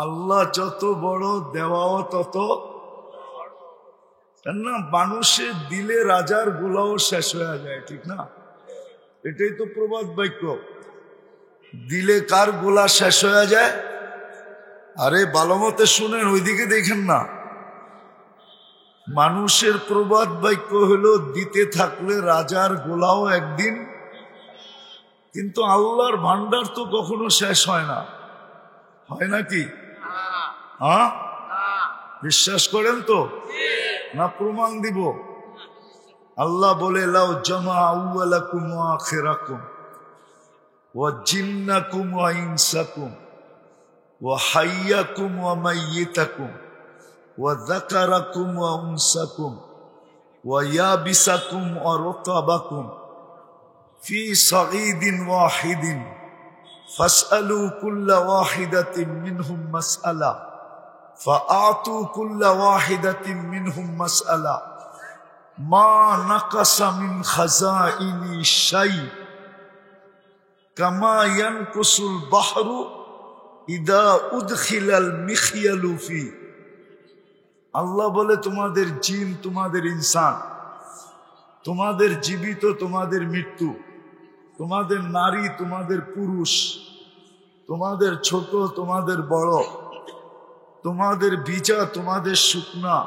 আল্লাহ যত বড় দেওয়াও তত না। মানুষের দিলে রাজার গোলাও শেষ হয়ে যায়, ঠিক না? এটাই তো প্রবাদ বাক্য। দিলে কার গোলা শেষ হয়ে যায়? আরে ভালো মতে শুনেন, ওইদিকে দেখেন না। মানুষের প্রবাদ বাক্য হলো দিতে থাকলে রাজার গোলাও একদিন, কিন্তু আল্লাহর ভান্ডার তো কখনো শেষ হয় না, হয় নাকি? হ্যাঁ, বিশ্বাস করেন তো না প্রমাণ দিব? আল্লাহ বলে লাউ জামা আউয়ালাকুম ওয়া আখিরাকুম ওয়া জিন্নাকুম ওয়া ইনসাকুম ওয়া হাইয়াকুম ওয়া মাইয়িতাকুম ওয়া যাকারাকুম ওয়া উনসাকুম ওয়া ইয়াবিসাকুম ওয়া রতাবাকুম ফি সাঈদিন ওয়াহিদিন ফাসআলু কুল্লা ওয়াহিদাতিন মিনহুম মাসআলা ফাআতু কুল্লা ওয়াহিদাতিন মিনহুম মাসআলা মা নাকাসা মিন খাযাইনি শাই কামা ইয়ানকুসুল বাহরু ইদা উদখিলাল মিখয়ালু ফি। আল্লাহ বলে তোমাদের জিন, তোমাদের ইনসান, তোমাদের জীবিত, তোমাদের মৃত্যু, তোমাদের নারী, তোমাদের পুরুষ, তোমাদের ছোট, তোমাদের বড়, তোমাদের ভিজা, তোমাদের শুকনা,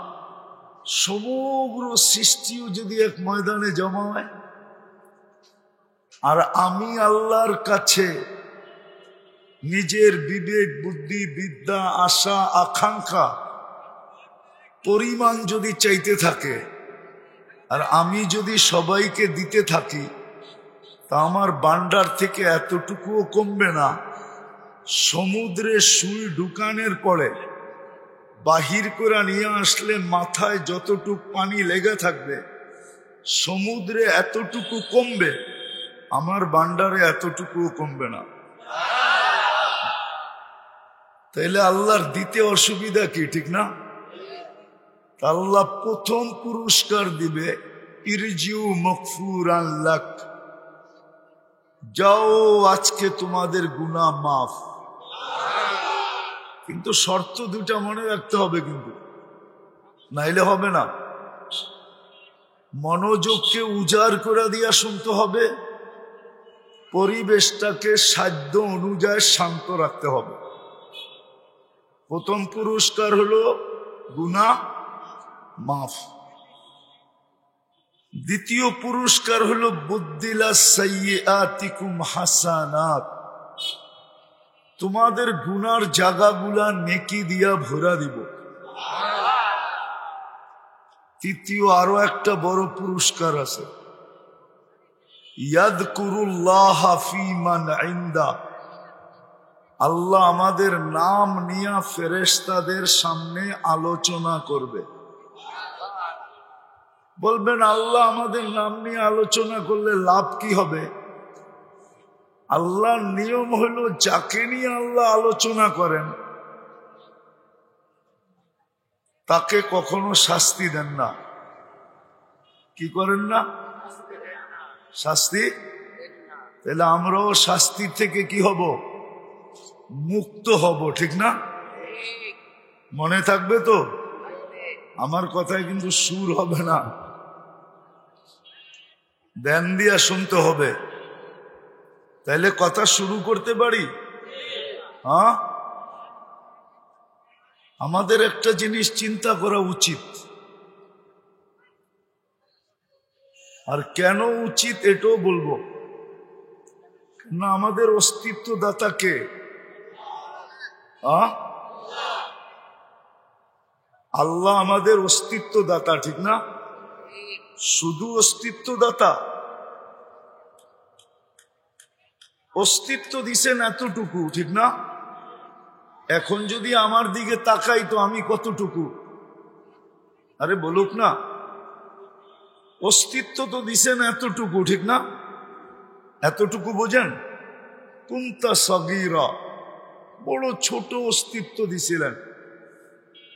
সমগ্র সৃষ্টিও যদি এক ময়দানে জমা হয়, আর আমি আল্লাহর কাছে নিজের বিবেক, বুদ্ধি, বিদ্যা, আশা, আকাঙ্ক্ষা পরিমাণ যদি চাইতে থাকে, আর আমি যদি সবাইকে দিতে থাকি, তা আমার ভান্ডার থেকে এতটুকুও কমবে না। সমুদ্রে সুই ঢুকানোর পরে বাহির করে নিয়ে আসলে মাথায় যতটুকু পানি লেগে থাকবে, সমুদ্রে এতটুকু কমবে, আমার ভান্ডারে এতটুকুও কমবে না। তাইলে আল্লাহর দিতে অসুবিধা কি, ঠিক না? আল্লাহ প্রথম পুরস্কার দিবে ইরজিউ মাগফুরান লাক, যাও আজকে তোমাদের গুনাহ মাফ। কিন্তু শর্ত দুটা মনে রাখতে হবে, কিন্তু নাইলে হবে না। মনোযোগকে উজাড় করে দিয়া শুনতে হবে, পরিবেশটাকে সাধ্য অনুযায়ী শান্ত রাখতে হবে। প্রথম পুরস্কার হলো গুনাহ মাফ। দ্বিতীয় পুরস্কার হলো বুদ্দিলা সাইয়্যাতিকুম হাসানাত, তোমাদের গুনার জায়গাগুলা নেকি দিয়া ভরা দিব। তৃতীয় আরো একটা বড় পুরস্কার আছে, ইয়াযকুরুল্লাহ ফী মান ইনদা, আল্লাহ আমাদের নাম নিয়া ফেরেশতাদের সামনে আলোচনা করবে। বলবেন আল্লাহ আমাদের নাম নিয়ে আলোচনা করলে লাভ কি হবে? আল্লাহর নিয়ম হলো যাকে নিয়ে আল্লাহ আলোচনা করেন তাকে কখনো শাস্তি দেন না। কি করেন না? শাস্তি। তাহলে আমরাও শাস্তি থেকে কি হব? মুক্ত হব, ঠিক না? মনে থাকবে তো? আমার কথায় কিন্তু সুর হবে না, ধ্যান দিয়া শুনতে হবে। তাইলে কথা শুরু করতে পারি? হ্যাঁ, আমাদের একটা জিনিস চিন্তা করা উচিত, আর কেন উচিত এটাও বলবো। না, আমাদের অস্তিত্ব দাতা কে? আল্লাহ আমাদের অস্তিত্ব দাতা, ঠিক না? শুধু অস্তিত্ব দাতা, অস্তিত্ব দিছেন এতটুকু, ঠিক না? এখন যদি আমার দিকে তাকাই তো আমি কতটুকু? আরে বলুক না, অস্তিত্ব তো দিছেন এতটুকু, ঠিক না? এতটুকু বোঝেন? কুনতা সগীরা, বড় ছোট অস্তিত্ব দিছিলেন,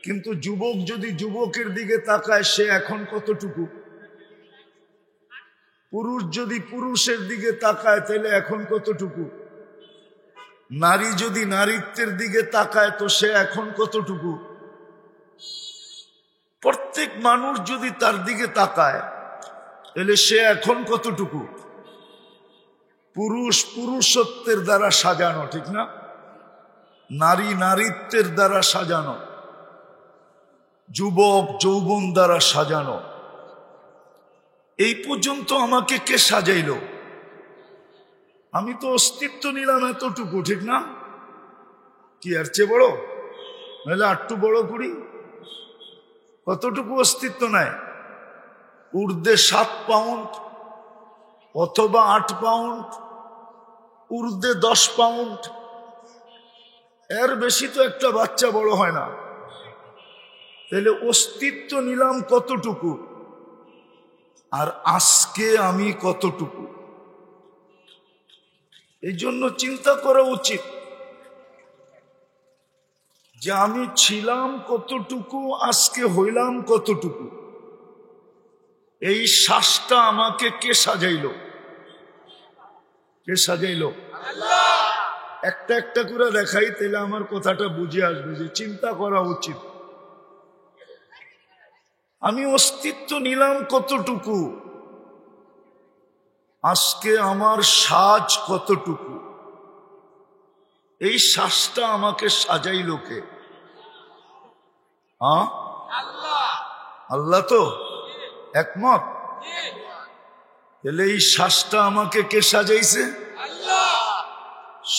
কিন্তু যুবক যদি যুবকের দিকে তাকায় সে এখন কতটুকু? পুরুষ যদি পুরুষের দিকে তাকায় তাহলে এখন কতটুকু? নারী যদি নারীত্বের দিকে তাকায় তো সে এখন কতটুকু? প্রত্যেক মানুষ যদি তার দিকে তাকায় তাহলে সে এখন কতটুকু? পুরুষ পুরুষত্বের দ্বারা সাজানো, ঠিক না? নারী নারীত্বের দ্বারা সাজানো, যুবক যৌবন দ্বারা সাজানো। এই পর্যন্ত আমাকে কে সাজাইল? আমি তো অস্তিত্ব নিলাম এতটুকু, ঠিক না? কি আর চেয়ে বড়? নাহলে আটটু বড় করি। কতটুকু অস্তিত্ব নেয়? ঊর্ধ্বে 7 পাউন্ড অথবা 8 পাউন্ড, ঊর্ধ্বে 10 পাউন্ড। এর বেশি তো একটা বাচ্চা বড় হয় না। তাহলে অস্তিত্ব নিলাম কতটুকু, আর আজকে আমি কতটুকু? এই জন্য চিন্তা করা উচিত যে আমি ছিলাম কতটুকু, আজকে হইলাম কতটুকু। এই শ্বাসটা আমাকে কে সাজাইল? কে সাজাইল? একটা একটা করে দেখাই, তাহলে আমার কথাটা বুঝে আসবে যে চিন্তা করা উচিত। আমি অস্তিত্ব নিলাম কতটুকু, আজকে আমার সাজ কতটুকু। এই শ্বাসটা আমাকে সাজাইল কে? আল্লাহ তো একমত। তাহলে এই শ্বাসটা আমাকে কে সাজাইছে?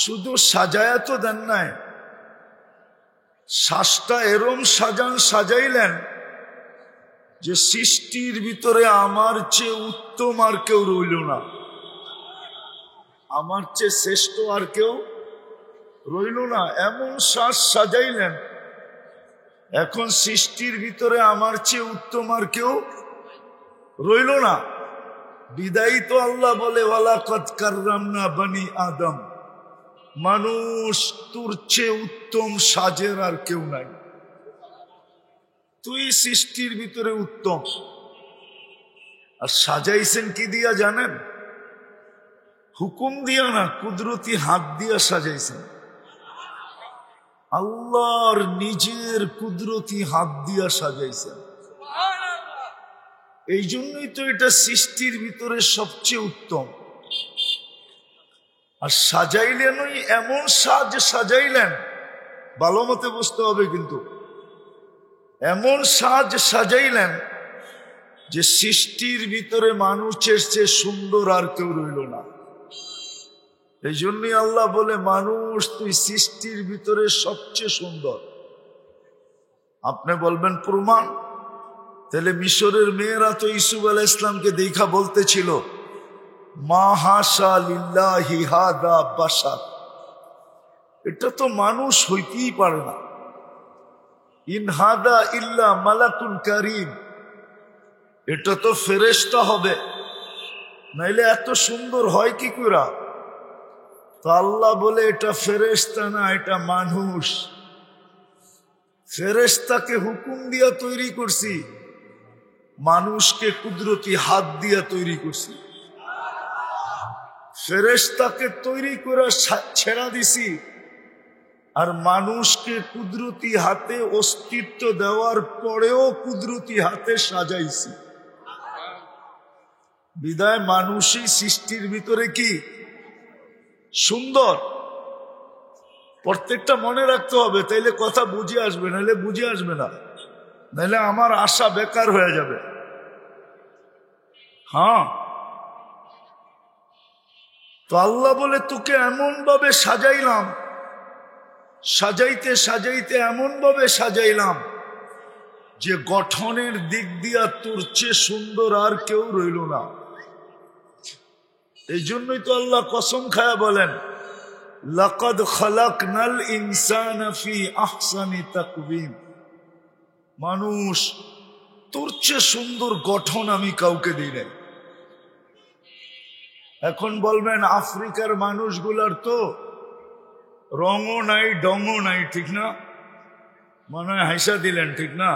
শুধু সাজায়া তো দেন নাই, শ্বাসটা এরম সাজাইলেন যে সৃষ্টির ভিতরে আমার চেয়ে উত্তম আর কেউ রইল না, আমার চেয়ে শ্রেষ্ঠ আর কেউ রইল না। এমন শ্বাস সাজাইলেন এখন সৃষ্টির ভিতরে আমার চেয়ে উত্তম আর কেউ রইল না। বিদায়ী তো আল্লাহ বলে ওয়ালাকাদ কাররামনা বনি আদম, মানুষ তোর চেয়ে উত্তম সাজের আর কেউ নাই, তুই সৃষ্টির ভিতরে উত্তম। আর সাজাইছেন কি দিয়া জানেন? হুকুম দিয়া না, কুদরতি হাত দিয়া সাজাইছেন। আল্লাহর নিজের কুদরতি হাত দিয়া সাজাইছেন। এই জন্যই তো এটা সৃষ্টির ভিতরে সবচেয়ে উত্তম। আর সাজাইলেন ওই এমন সাজাইলেন, ভালো মতে বুঝতে হবে কিন্তু, এমন সাজাইলেন যে সৃষ্টির ভিতরে মানুষের চেয়ে সুন্দর আর কেউ রইল না। এই জন্যই আল্লাহ বলে মানুষ তুই সৃষ্টির ভিতরে সবচেয়ে সুন্দর। আপনি বলবেন প্রমাণ? তাহলে মিশরের মেয়েরা তো ইউসুফ আলাইহিস ইসলামকে দেখা বলতেছিল মা হাশা লিল্লাহি হাদা বাশার, এটা তো মানুষ হইতেই পারে না। ইন হাদা ইল্লা মালাকুন কারীম, এটা তো ফেরেশতা হবে, নাইলে এত সুন্দর হয় কি করে? তো আল্লাহ বলে এটা ফেরেশতা না, এটা মানুষ। ফেরেশতাকে হুকুম দিয়া তৈরি করছি, মানুষকে কুদরতি হাত দিয়া তৈরি করছি। ফেরেশতাকে তৈরি করে ছেড়া দিছি, আর মানুষকে কুদরতি হাতে অস্তিত্ব দেওয়ার পরেও কুদরতি হাতে সাজাইছি। বিদায় মানুষই সৃষ্টির ভিতরে কি সুন্দর। প্রত্যেকটা মনে রাখতে হবে, তাইলে কথা বুঝে আসবে, নাহলে বুঝে আসবে না, নাহলে আমার আশা বেকার হয়ে যাবে। হ্যাঁ, তো আল্লাহ বলে তোকে এমন ভাবে সাজাইলাম, সাজাইতে সাজাইতে এমন ভাবে সাজাইলাম যে গঠনের দিক দিয়া তোর চেয়ে সুন্দর আর কেউ রইল না। এই জন্যই তো আল্লাহ কসম খায়া বলেন লাকাদ খালাকনাল ইনসানা ফি আহসানি তাকওয়িম, মানুষ তোর চেয়ে সুন্দর গঠন আমি কাউকে দিই নাই। এখন বলবেন আফ্রিকার মানুষগুলার তো রঙও নাই ডঙও নাই, ঠিক না? মনে হয় হাইসা দিলেন, ঠিক না?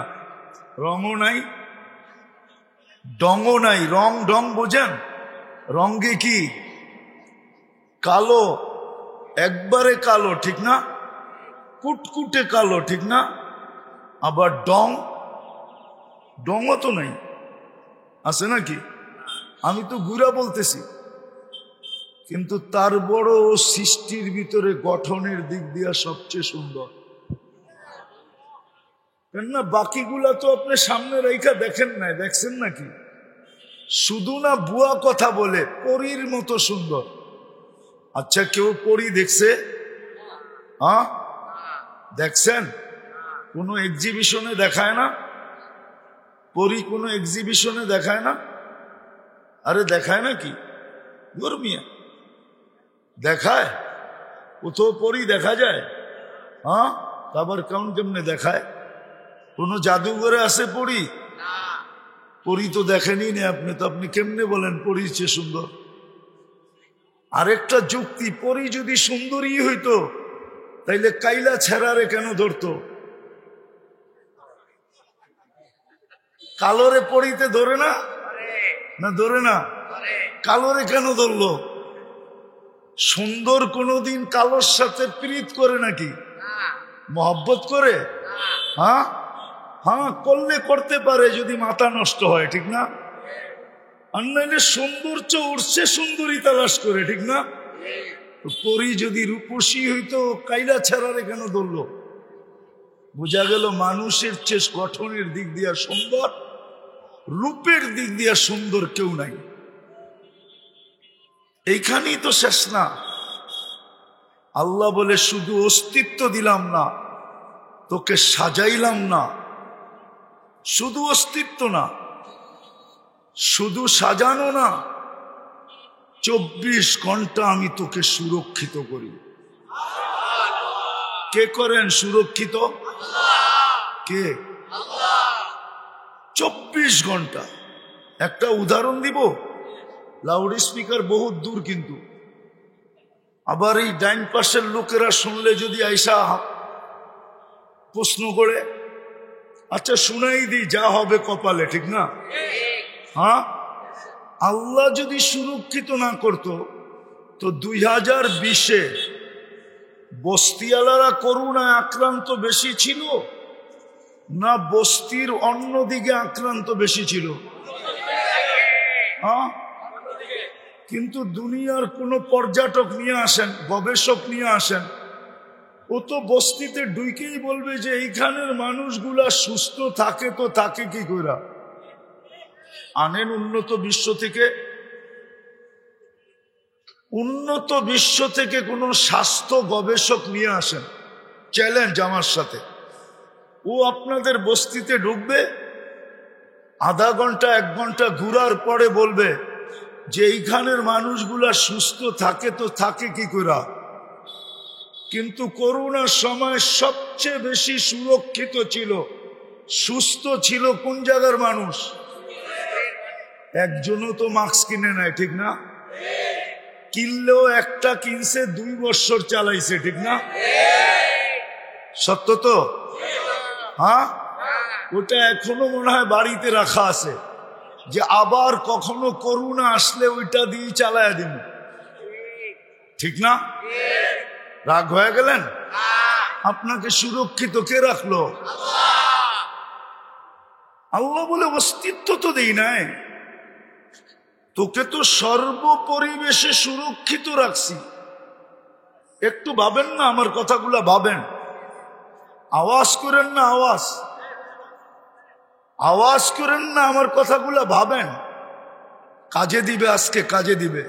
রঙও নাই ডঙও নাই। রং ডং বোঝেন? রঙে কি কালো, একবারে কালো, ঠিক না? কুটকুটে কালো, ঠিক না? আবার ডংও তো নাই, আছে নাকি? আমি তো গুড়া বলতেছি, কিন্তু তার বড় সৃষ্টির ভিতরে গঠনের দিক দিয়া সবচেয়ে সুন্দর। কেননা বাকিগুলা তো আপনি সামনে রেখা দেখেন নাই, দেখছেন নাকি? শুধু না বুয়া কথা বলে, পরীর মতো সুন্দর। আচ্ছা, কেউ পরী দেখছে? হ্যাঁ, দেখছেন? কোনো এক্সিবিশনে দেখায় না পরী? কোনো এক্সিবিশনে দেখায় না? আরে দেখায় নাকি? গরমিয়া দেখায়? কোথাও পরী দেখা যায়? হ্যাঁ, আবার কেমনে দেখায়? কোনো জাদুঘরে আছে পরী? পরী তো দেখেনি না আপনি, তো আপনি কেমনে বলেন পরীর চেয়ে সুন্দর? আরেকটা যুক্তি, পরী যদি সুন্দরী হইতো তাইলে কাইলা ছেড়ারে কেন ধরতো? কালোরে পরীতে ধরে না? না ধরে না? কালোরে কেন ধরলো? সুন্দর কোনোদিন কালোর সাথে প্রীত করে নাকি? মহব্বত করে? হ্যাঁ হ্যাঁ, করলে করতে পারে যদি মাথা নষ্ট হয়, ঠিক না? আর নাইলে সৌন্দর্য উঠছে সুন্দরী তালাশ করে, ঠিক না? পরী যদি রূপসী হইতো কাইলা ছাড়ারে কেন ধরলো? বোঝা গেল মানুষের চেয়ে গঠনের দিক দিয়া সুন্দর, রূপের দিক দিয়া সুন্দর কেউ নাই। এইখানেই তো শেষ না। আল্লাহ বলে শুধু অস্তিত্ব দিলাম না, তোকে সাজাইলাম না। শুধু অস্তিত্ব না, শুধু সাজানো না, 24 ঘন্টা আমি তোকে সুরক্ষিত করি। কে করেন সুরক্ষিত? কে? 24 ঘন্টা। একটা উদাহরণ দিব, লাউড স্পিকার বহুত দূর, কিন্তু আবার এই ডাইন পাশের লোকেরা শুনলে যদি আইসা প্রশ্ন করে, আচ্ছা শুনাই দিই, যা হবে কপালে, ঠিক না? হ্যাঁ, আল্লাহ যদি সুরক্ষিত না করত তো 2020-এ বস্তিওয়ালারা করোনায় আক্রান্ত বেশি ছিল না বস্তির অন্যদিকে আক্রান্ত বেশি ছিল? হ্যাঁ, কিন্তু দুনিয়ার কোন পর্যটক নিয়ে আসেন, গবেষক নিয়ে আসেন, ও তো বস্তিতে ঢুকেই বলবে যে এইখানের মানুষগুলা সুস্থ থাকে, তো থাকে কি করে? আনেন উন্নত বিশ্ব থেকে, উন্নত বিশ্ব থেকে কোন স্বাস্থ্য গবেষক নিয়ে আসেন, চ্যালেঞ্জ আমার সাথে। ও আপনাদের বস্তিতে ঢুকবে, আধা ঘন্টা 1 ঘন্টা ঘুরার পরে বলবে যে এইখানের মানুষগুলা সুস্থ থাকে, তো থাকে কি করে? কিন্তু করোনার সময় সবচেয়ে বেশি সুরক্ষিত ছিল, সুস্থ ছিল কোন জায়গার মানুষ? একজনও তো মাস্ক কিনে নাই, ঠিক না? কিনলেও একটা কিনছে 2 বছর চালাইছে, ঠিক না? সত্য তো? হ্যাঁ, ওটা এখনো মনে হয় বাড়িতে রাখা আছে, যে আবার কখনো করোনা আসলে ওইটা দিয়ে চালায় দিব, ঠিক না? রাগ হয়ে গেলেন? আপনাকে সুরক্ষিত কে রাখলো? আল্লাহ বলে অস্তিত্ব তো দেই নাই, তোকে তো সর্বপরিবেশে সুরক্ষিত রাখছি। একটু ভাবেন না আমার কথাগুলা, ভাবেন, আওয়াজ করেন না, আওয়াজ করেন না আমার কথাগুলা, ভাবেন। কাজে দিবে, আজকে কাজে দিবে,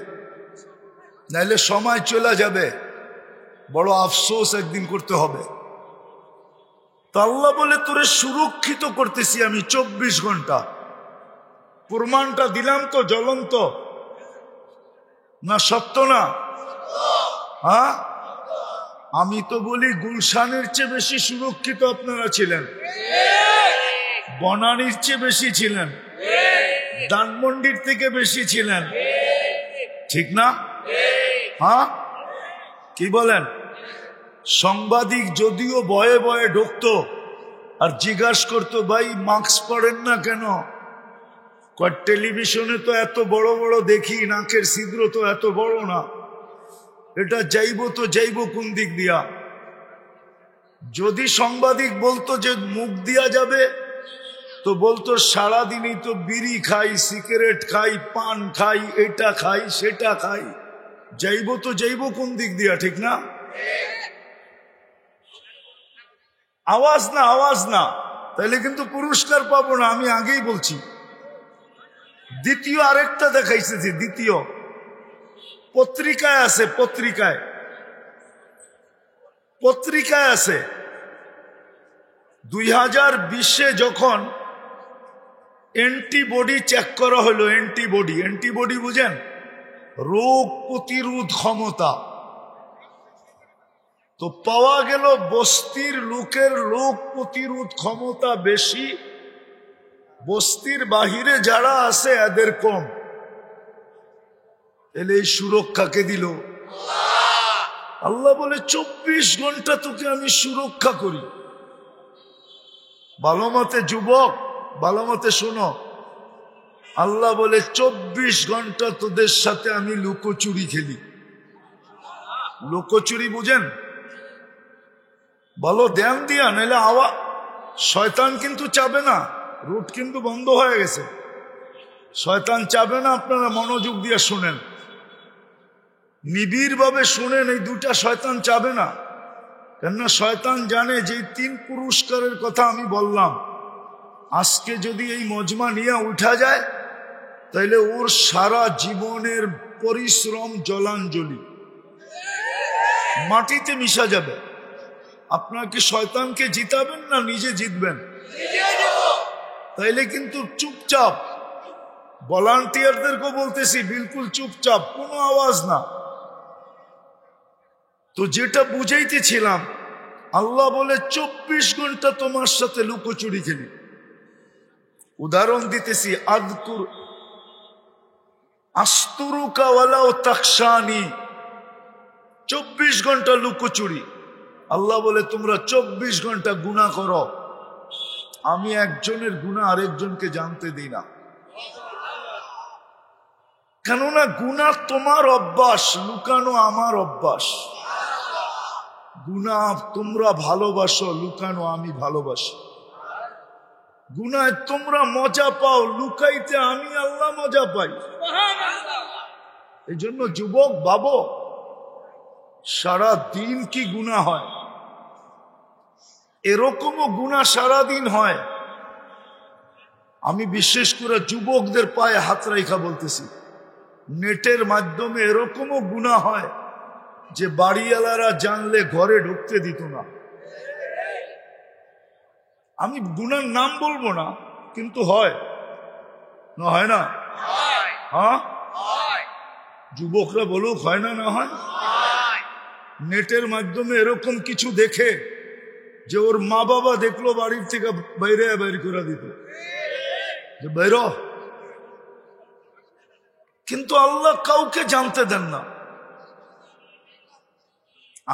নাইলে সময় চলে যাবে, বড় আফসোস একদিন করতে হবে। তো আল্লাহ বলে তোরে সুরক্ষিত করতেছি আমি 24 ঘন্টা। প্রমাণটা দিলাম তো জ্বলন্ত, না সত্য না? হ্যাঁ, আমি তো বলি গুলশানের চেয়ে বেশি সুরক্ষিত আপনারা ছিলেন, বনানীর চেয়ে বেশি ছিলেন, ধানমন্ডির থেকে বেশি ছিলেন, ঠিক না? হ্যাঁ, কি বলেন? সাংবাদিক যদিও ভয়ে ভয়ে ঢুকতো আর জিজ্ঞাসা করতো, ভাই মাস্ক পরেন না কেন? টেলিভিশনে তো এত বড় বড় দেখি, নাকের ছিদ্র তো এত বড় না। এটা যাইব তো যাইব কোন দিক দিয়া? যদি সাংবাদিক বলতো যে মুখ দিয়া যাবে, তো বলতো সারাদিনই তো বিড়ি খাই, সিগারেট খাই, পান খাই, এটা খাই, সেটা খাই। যাইব তো যাইব কোন দিক দিয়া, ঠিক না? আওয়াজ না, আওয়াজ না, তাইলে কিন্তু পুরস্কার পাবো না, আমি আগেই বলছি। দ্বিতীয় আরেকটা দেখাইছে, যে দ্বিতীয় পত্রিকায় আছে, পত্রিকায় আছে 2020-এ যখন অ্যান্টিবডি চেক করা হলো, অ্যান্টিবডি বুঝেন? রোগ প্রতিরোধ ক্ষমতা। তো পাওয়া গেল বস্তির লোকের রোগ প্রতিরোধ ক্ষমতা বেশি, বস্তির বাহিরে যারা আছে এদের কম। এলে এই সুরক্ষাকে দিল আল্লাহ। বলে 24 ঘন্টা তোকে আমি সুরক্ষা করি। ভালো মতে যুবক, ভালো মতে শোনো, আল্লাহ বলে 24 ঘন্টা তোদের সাথে আমি লুকোচুরি খেলি। লুকোচুরি বুঝেন? বলো ধ্যান দিয়া, নাহলে শয়তান কিন্তু চাবে না। রুট কিন্তু বন্ধ হয়ে গেছে, শয়তান চাবে না। আপনারা মনোযোগ দিয়ে শুনেন, নিবিড় ভাবে শুনেন, এই দুটা শয়তান চাবে না। কেননা শয়তান জানে যে 3 পুরস্কারের কথা আমি বললাম, আজকে যদি এই মজমা নিয়ে উঠা যায়, তাইলে ওর সারা জীবনের পরিশ্রম জলাঞ্জলি মাটিতে মিশা যাবে। আপনার কি শয়তানকে জিতাবেন না নিজে জিতবেন? তাইলে কিন্তু চুপচাপ, ভলান্টিয়ারদেরকে বলতেছি, বিলকুল চুপচাপ, কোনো আওয়াজ না। তো যেটা বুঝাইতেছিলাম, আল্লাহ বলে 24 ঘন্টা তোমার সাথে লুকোচুরি খেলি। উদাহরণ দিতেছি, আস্তুরুকা ওয়ালাউ তাকশানি, 24 ঘন্টা লুকোচুরি। আল্লাহ বলে তোমরা 24 ঘন্টা গুনাহ করো, আমি একজনের গুনাহ আরেকজনকে জানতে দিই না। কেননা গুনাহ তোমার অভ্যাস, লুকানো আমার অভ্যাস। গুনাহ তোমরা ভালোবাসো, লুকানো আমি ভালোবাসি। গুনায় তোমরা মজা পাও, লুকাইতে আমি আল্লাহ মজা পাই। এই জন্য যুবক ভাবো, সারা দিন কি গুনাহ হয়? এরকমও গুনাহ সারাদিন হয়। আমি বিশেষ করে যুবকদের পায়ে হাত রাখা বলতেছি, নেটের মাধ্যমে এরকমও গুনাহ হয় যে বাড়িওয়ালারা জানলে ঘরে ঢুকতে দিত না। আমি গুনার নাম বলবো না, কিন্তু হয় না? হয় না? হ্যাঁ, যুবকরা বলুক, হয় না? না হয়? নেটের মাধ্যমে এরকম কিছু দেখে যে ওর মা বাবা দেখলো, বাড়ির থেকে বাইরে বের করে দিত, যে বাইর। কিন্তু আল্লাহ কাউকে জানতে দেন না।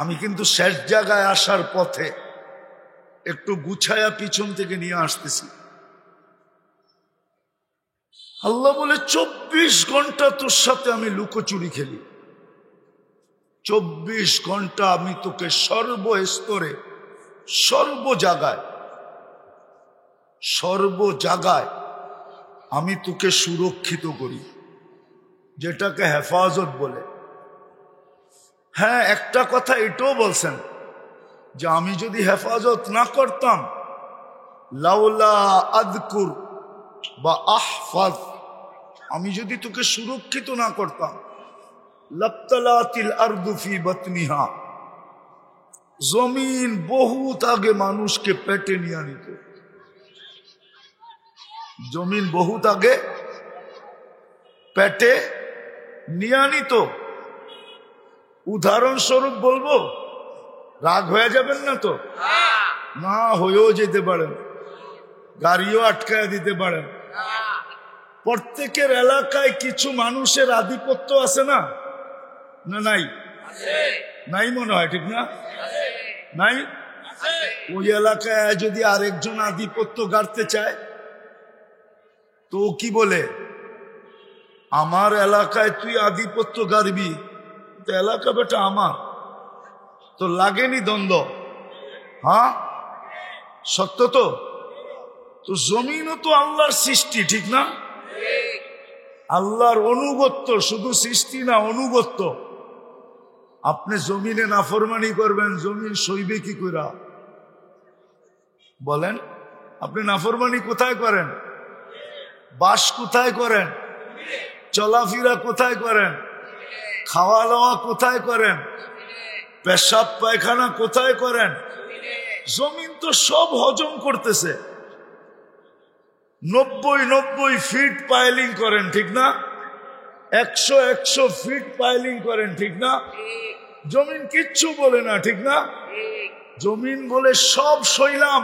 আমি কিন্তু শেষ জায়গায় আসার পথে একটু গুছায়া পিছন থেকে নিয়ে আসতেছি। আল্লাহ বলে 24 ঘন্টা তোর সাথে আমি লুকোচুরি খেলি। 24 ঘন্টা আমি তোকে সর্বস্তরে, সর্ব জায়গায় আমি তোকে সুরক্ষিত করি, যেটাকে হেফাজত বলে। হ্যাঁ, একটা কথা এটাও বলছেন যে আমি যদি হেফাজত না করতাম, লাউলা আযকুর বা আহফাজ, আমি যদি তোকে সুরক্ষিত না করতাম, লাবতালাতিল আরদু ফি বাতনিহা, জমিন বহুত আগে মানুষকে পেটে নিয়ে নিত। জমিন বহুত আগে পেটে নিয়ে নিত। উদাহরণস্বরূপ বলবো, রাগ হয়ে যাবেন না তো? না হয়েও যেতে পারেন, গাড়িও আটকায় দিতে পারেন। প্রত্যেকের এলাকায় কিছু মানুষের আধিপত্য আছে না? না নাই? নাই মনে হয়, ঠিক না? নাই? ওই এলাকায় যদি আরেকজন আধিপত্য গাড়তে চায়, তো কি বলে, আমার এলাকায় তুই আধিপত্য গাড়বি, কিন্তু এলাকা বেটা আমার, তো লাগেনি দ্বন্দ্ব? হ্যাঁ, সত্য তো। তো জমিনও তো আল্লাহর সৃষ্টি, ঠিক না? আল্লাহর অনুগত্য, শুধু সৃষ্টি না, অনুগত্য। আপনি জমিনে নাফরমানি করবেন, জমিন সইবে কি করে? বলেন, আপনি নাফরমানি কোথায় করেন? বাস কোথায় করেন? চলাফেরা কোথায় করেন? খাওয়া দাওয়া কোথায় করেন? পেশাব পায়খানা কোথায় করেন? জমিন তো সব হজম করতেছে। 90 ফিট পাইলিং করেন, ঠিক না? 100 ফিট পাইলিং করেন, ঠিক না? জমিন কিচ্ছু বলে না, ঠিক না? জমিন বলে সব সইলাম,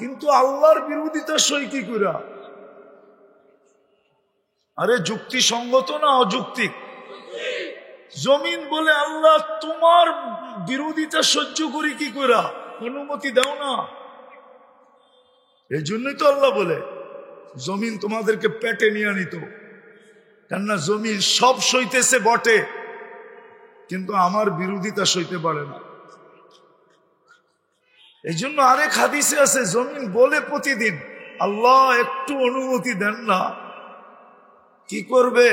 কিন্তু আল্লাহর বিরোধিতা সই কি করে? আরে যুক্তিসঙ্গত না অযৌক্তিক? জমিন বলে আল্লাহ তোমার বিরোধিতা সহ্য করি কি করে, অনুমতি দাও না। এই জন্যই তো আল্লাহ বলে জমিন তোমাদেরকে পেটে নিয়ে নিত, কেননা জমিন সব সইতেছে বটে, কিন্তু আমার বিরোধিতা সইতে পারে না। এই জন্য আরেক হাদিসে আছে, জমিন বলে প্রতিদিন, আল্লাহ একটু অনুমতি দেন না, কি করবে,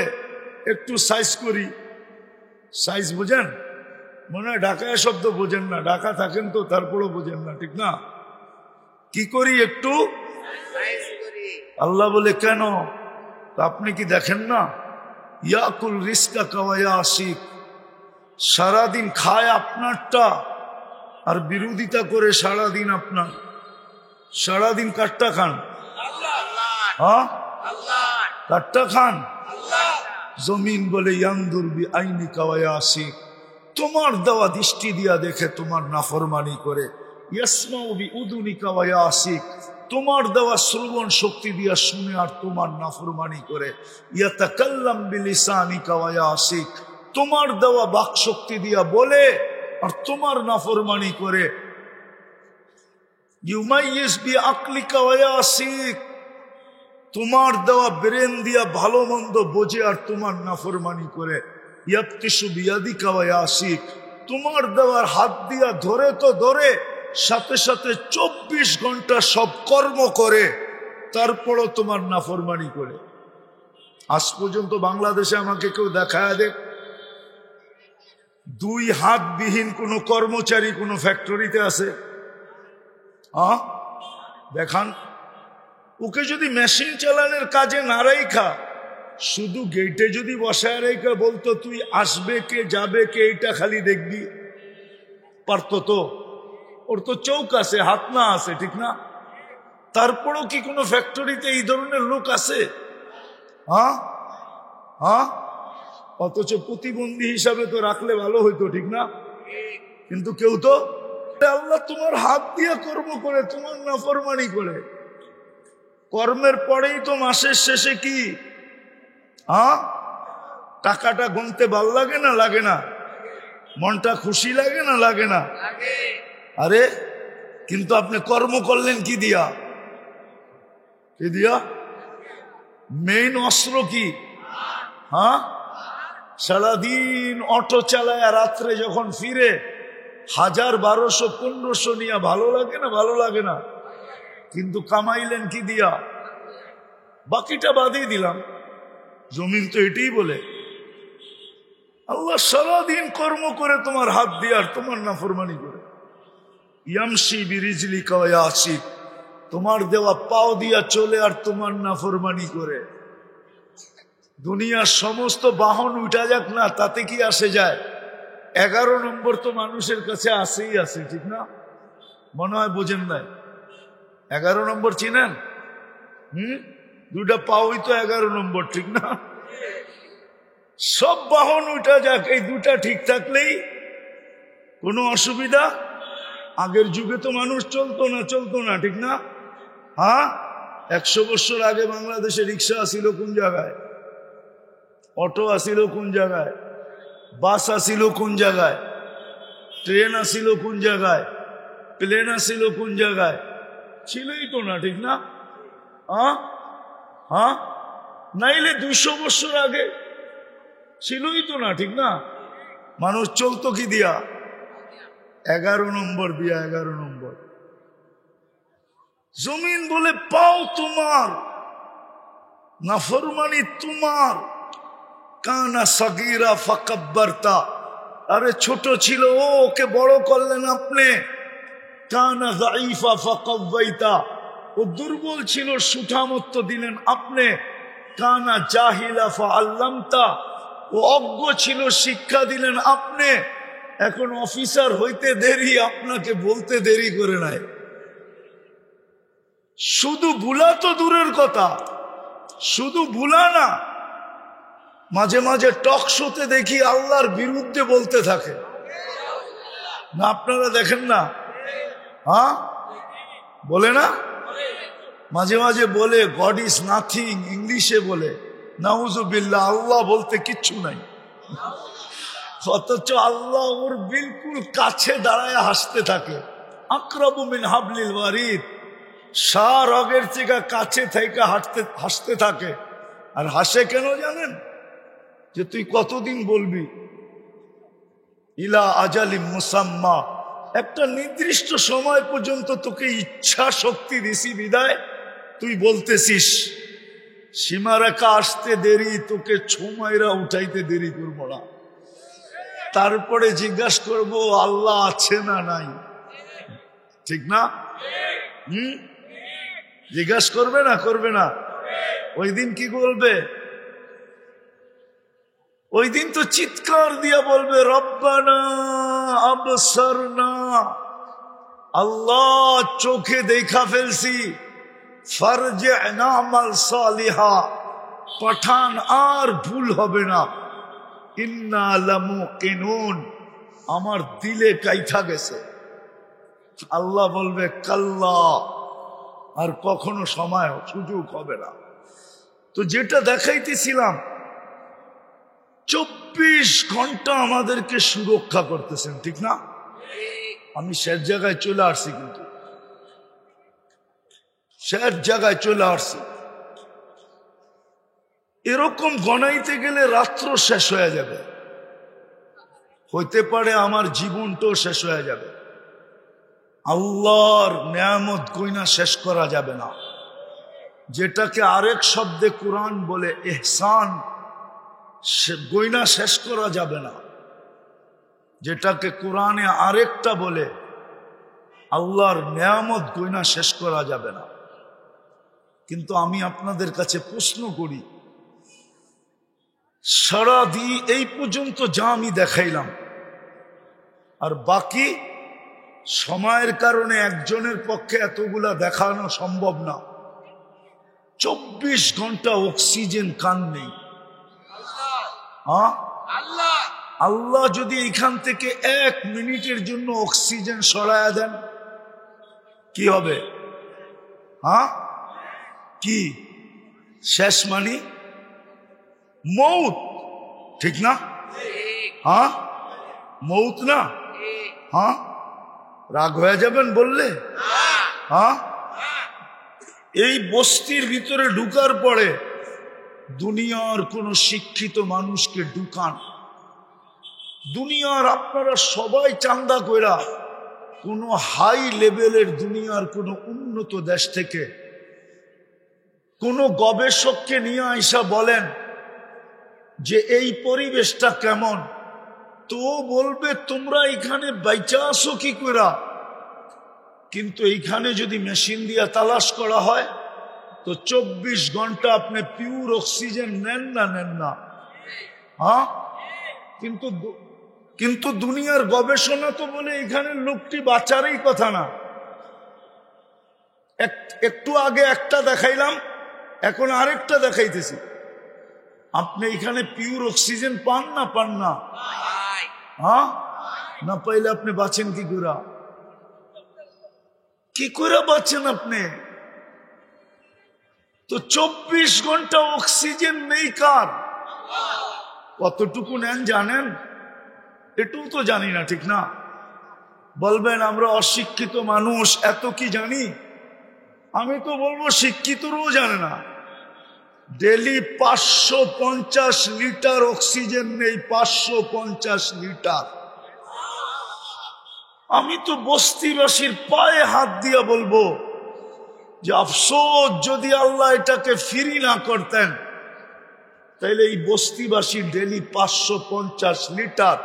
একটু সাইজ করি। সাইজ বোঝেন? মনে হয় ঢাকায় শব্দ বোঝেন না, ঢাকা থাকেন তো তারপরও বোঝেন না, ঠিক না? কি করি, একটু আল্লাহ বলে কেন? আপনি কি দেখেন না, ইয়াকুল রিস্কা কাওয়া আশিক, সারাদিন খায় আপনারটা আর বিরোধিতা করে সারাদিন আপনার। সারাদিন কাটটা খান? হ্যাঁ, কাটটা খান। জমিন বলে ইয়ানদুর বি আইনি কাওয়া আশিক, তোমার দেওয়া দৃষ্টি দিয়া দেখে তোমার নাফরমানি করে। ইয়াসমাউ বি উদুনি কাওয়া আশিক, তোমার দেওয়া শ্রবণ শক্তি দিয়া শুনে আর তোমার নাফরমানি করে। ইয়াতাকাল্লাম বিলিসানি কাওয়া আশিক, তোমার দেওয়া বাক শক্তি দিয়া বলে আর তোমার নাফরমানি করে। ইউমাইয়িস বি আকলি কাওয়া আশিক, তোমার দেওয়া ব্রেন দিয়া ভালো মন্দ বোঝে আর তোমার নাফরমানি করে। ইয়াবতিশু বিয়াদি কাওয়া আশিক, তোমার দেওয়ার হাত দিয়া ধরে তো ধরে, সাথে সাথে 24 ঘন্টা সব কর্ম করে, তারপরও তোমার নাফরমানি করে। আজ পর্যন্ত বাংলাদেশে আমাকে কেউ দেখায় দেখ 2 হাত বিহীন কোন কর্মচারী কোন ফ্যাক্টরিতে আছে? দেখান। ওকে যদি মেশিন চালানোর কাজে না রাইখা, শুধু গেটে যদি বসায় রেখা বলতো তুই আসবে কে যাবে কে এটা খালি দেখবি, পারতো তো? ওর তো চৌক আছে, হাত না আছে, ঠিক না? তারপরও কি কোনো ফ্যাক্টরিতে এই ধরনের লোক আছে? অথচ প্রতিবন্ধী হিসাবে তো রাখলে ভালো হইতো, ঠিক না? কিন্তু কেউ তো, আল্লাহ তোমার হাত দিয়ে কর্ম করে তোমার নাফরমানি করে। কর্মের পরেই তো মাসের শেষে কি টাকাটা গুনতে ভাল লাগে না লাগে না? মনটা খুশি লাগে না লাগে না? আরে কিন্তু আপনি কর্ম করলেন কি দিয়া? কি দিয়া? মেইন অস্ত্র কি? সারাদিন অটো চালায়, রাত্রে যখন ফিরে 1000, 1200, 1500 নিয়ে ভালো লাগে না? ভালো লাগে না? কিন্তু কামাইলেন কি দিয়া? বাকিটা বাদই দিলাম। জমিন তো এটাই বলে আল্লাহ সারাদিন কর্ম করে তোমার হাত দিয়ে আর তোমার নাফরমানি করে। ইয়ামশি বিরিজলি কাওয়া আশিক, তোমার দেওয়া পাও দিয়া চলে আর তোমার নাফরমানি করে। দুনিয়ার সমস্ত বাহন উঠা যাক না, তাতে কি আসে যায়? 11 নম্বর তো মানুষের কাছে আসেই আছে, ঠিক না? মনে হয় বোঝেন নাই। 11 নম্বর চিনেন? 2টা পাওই তো 11 নম্বর, ঠিক না? সব বাহন উঠা যাক, এই 2টা ঠিক থাকলেই কোনো অসুবিধা। আগের যুগে তো মানুষ চলতো না, ঠিক না? 100 বছর আগে বাংলাদেশে রিক্সা আসিল কোন জায়গায়? অটো আসিল কোন জায়গায়? বাস আসিল কোন জায়গায়? ট্রেন আসিল কোন জায়গায়? প্লেন আসিল কোন জায়গায়? ছিলই তো না, ঠিক না? নাইলে 200 বছর আগে ছিলই তো না, ঠিক না? মানুষ চলতো কি দিয়া? 11 নম্বর দিয়া, 11 নম্বর। জমিন বলে পাও তোমার, নাফরমানি তোমার। কানা সাগীরা ফাকাব্বারতা, আরে ছোট ছিল ও, ওকে বড় করলেন আপনি। কানা যায়ীফা ফাকাওয়াইতা, ও দুর্বল ছিল, সুঠামত্ব দিলেন আপনি। কানা জাহিলা ফাআল্লামতা, ও অজ্ঞ ছিল, শিক্ষা দিলেন আপনি। এখন অফিসার হইতে দেরি, আপনাকে বলতে দেরি করে নাই। শুধু ভুলা তো দূরের কথা, শুধু ভুলা না, মাঝে মাঝে টক শোতে দেখি আল্লাহর বিরুদ্ধে বলতে থাকে না? আপনারা দেখেন না? হ্যাঁ, বলে না? মাঝে মাঝে বলে গড ইজ নাথিং, ইংলিশে বলে নাউজুবিল্লাহ, আল্লাহ বলতে কিচ্ছু নাই। অথচ আল্লাহ ওর বিলকুল কাছে দাঁড়ায় হাসতে থাকে। আকরাবু মিন হাবলিল ওয়ারিদ, সার রগের থেকে কাছে থেকে হাসতে থাকে। আর হাসে কেন জানেন? যে তুই কতদিন বলবি? ইলা আজালি মুসাম্মা, একটা নির্দিষ্ট সময় পর্যন্ত তোকে ইচ্ছা শক্তি দিছি বিদায় তুই বলতেছিস। সীমারেখা আসতে দেরি, তোকে ছুমাইরা উঠাইতে দেরি করব না। তারপরে জিজ্ঞাসা করব আল্লাহ আছে না নাই, ঠিক না? জিজ্ঞাসা করবে না? করবে না? ওই দিন কি বলবে? ওই দিন তো চিৎকার দিয়া বলবে রব্বানা আবসারনা, আল্লাহ চোখে দেখা ফেলছি, ফারজি'না আমাল সালিহা, পাঠান আর ভুল হবে না। ইন্না লামুকিনুন, আমার দিলে কাইথা গেছে। আল্লাহ বলবে কাল্লা, আর কখনো সময় সুযোগ হবে না। তো যেটা দেখাইতেছিলাম, 24 ঘন্টা আমাদেরকে সুরক্ষা করতেছেন, ঠিক না? আমি শেষ জায়গায় চলে আসছি, কিন্তু শেষ জায়গায় চলে আসছি। এরকম গণাইতে গেলে রাত্র শেষ হয়ে যাবে, হইতে পারে আমার জীবনটাও শেষ হয়ে যাবে। আল্লাহর নেয়ামত গইনা শেষ করা যাবে না। যেটাকে আরেক শব্দে কোরআন বলে ইহসান, গইনা শেষ করা যাবে না। যেটাকে কোরআনে আরেকটা বলে আল্লাহর নেয়ামত, গইনা শেষ করা যাবে না। কিন্তু আমি আপনাদের কাছে প্রশ্ন করি, সারা দিয়ে এই পর্যন্ত যা আমি দেখাইলাম, আর বাকি সময়ের কারণে একজনের পক্ষে এতগুলা দেখানো সম্ভব না। 24 ঘন্টা অক্সিজেন কান নেই। আল্লাহ যদি এখান থেকে 1 মিনিটের জন্য অক্সিজেন সরায়া দেন, কি হবে? কি শেষ? মানে মৌত, ঠিক না? মৌত না? রাগ হয়ে যাবেন বললে? এই বস্তির ভিতরে ঢুকার পরে দুনিয়ার কোন শিক্ষিত মানুষকে ঢুকান। দুনিয়ার আপনারা সবাই চান্দা কইরা কোন হাই লেভেলের দুনিয়ার কোন উন্নত দেশ থেকে কোন গবেষককে নিয়ে আইসা বলেন যে এই পরিবেশটা কেমন, তো বলবে তোমরা এখানে বাইচা আসো কি কইরা। কিন্তু এইখানে যদি মেশিন দিয়া তালাশ করা হয় তো 24 ঘন্টা আপনি পিওর অক্সিজেন নেন না? কিন্তু দুনিয়ার গবেষণা তো বলে এখানে লোকটি বাঁচারই কথা না। একটু আগে একটা দেখাইলাম, এখন আরেকটা দেখাইতেছি। আপনি এখানে পিওর অক্সিজেন পান না? না পাইলে আপনি বাঁচেন কি করে বাঁচেন আপনি? তো 24 ঘন্টা অক্সিজেন নেই কার? কতটুকু নেন জানেন? এটুকু তো জানি না, ঠিক না? বলবেন আমরা অশিক্ষিত মানুষ, এত কি জানি? আমি তো বলবো শিক্ষিতরাও জানে না। ডেলি 550 লিটার অক্সিজেন নেই, 550 লিটার। আমি তো বস্তিবাসীর পায়ে হাত দিয়া বলবো যে আফসোস, যদি আল্লাহ এটাকে ফ্রি না করতেন তাইলে এই বস্তিবাসী daily 550 litre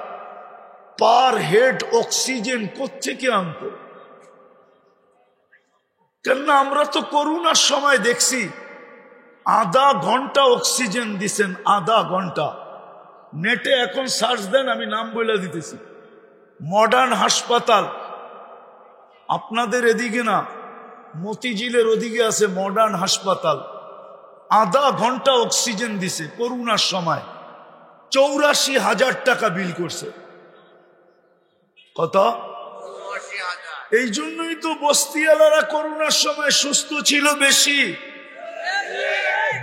per head oxygen কোত্থেকে আনত? কেননা আমরা তো করোনার সময় দেখছি আধা ঘন্টা অক্সিজেন দিছেন, আধা ঘন্টা। নেটে এখন সার্চ দেন, আমি নাম বলে দিতেছি। মডার্ন হাসপাতাল, আপনাদের এদিকে না, মতিঝিলের ওদিকে আছে মডার্ন হাসপাতাল। আধা ঘন্টা অক্সিজেন দিছে করোনার সময়, 84,000 টাকা বিল করছে। কত? এই জন্যই তো বস্তিওয়ালারা করোনার সময় সুস্থ ছিল বেশি।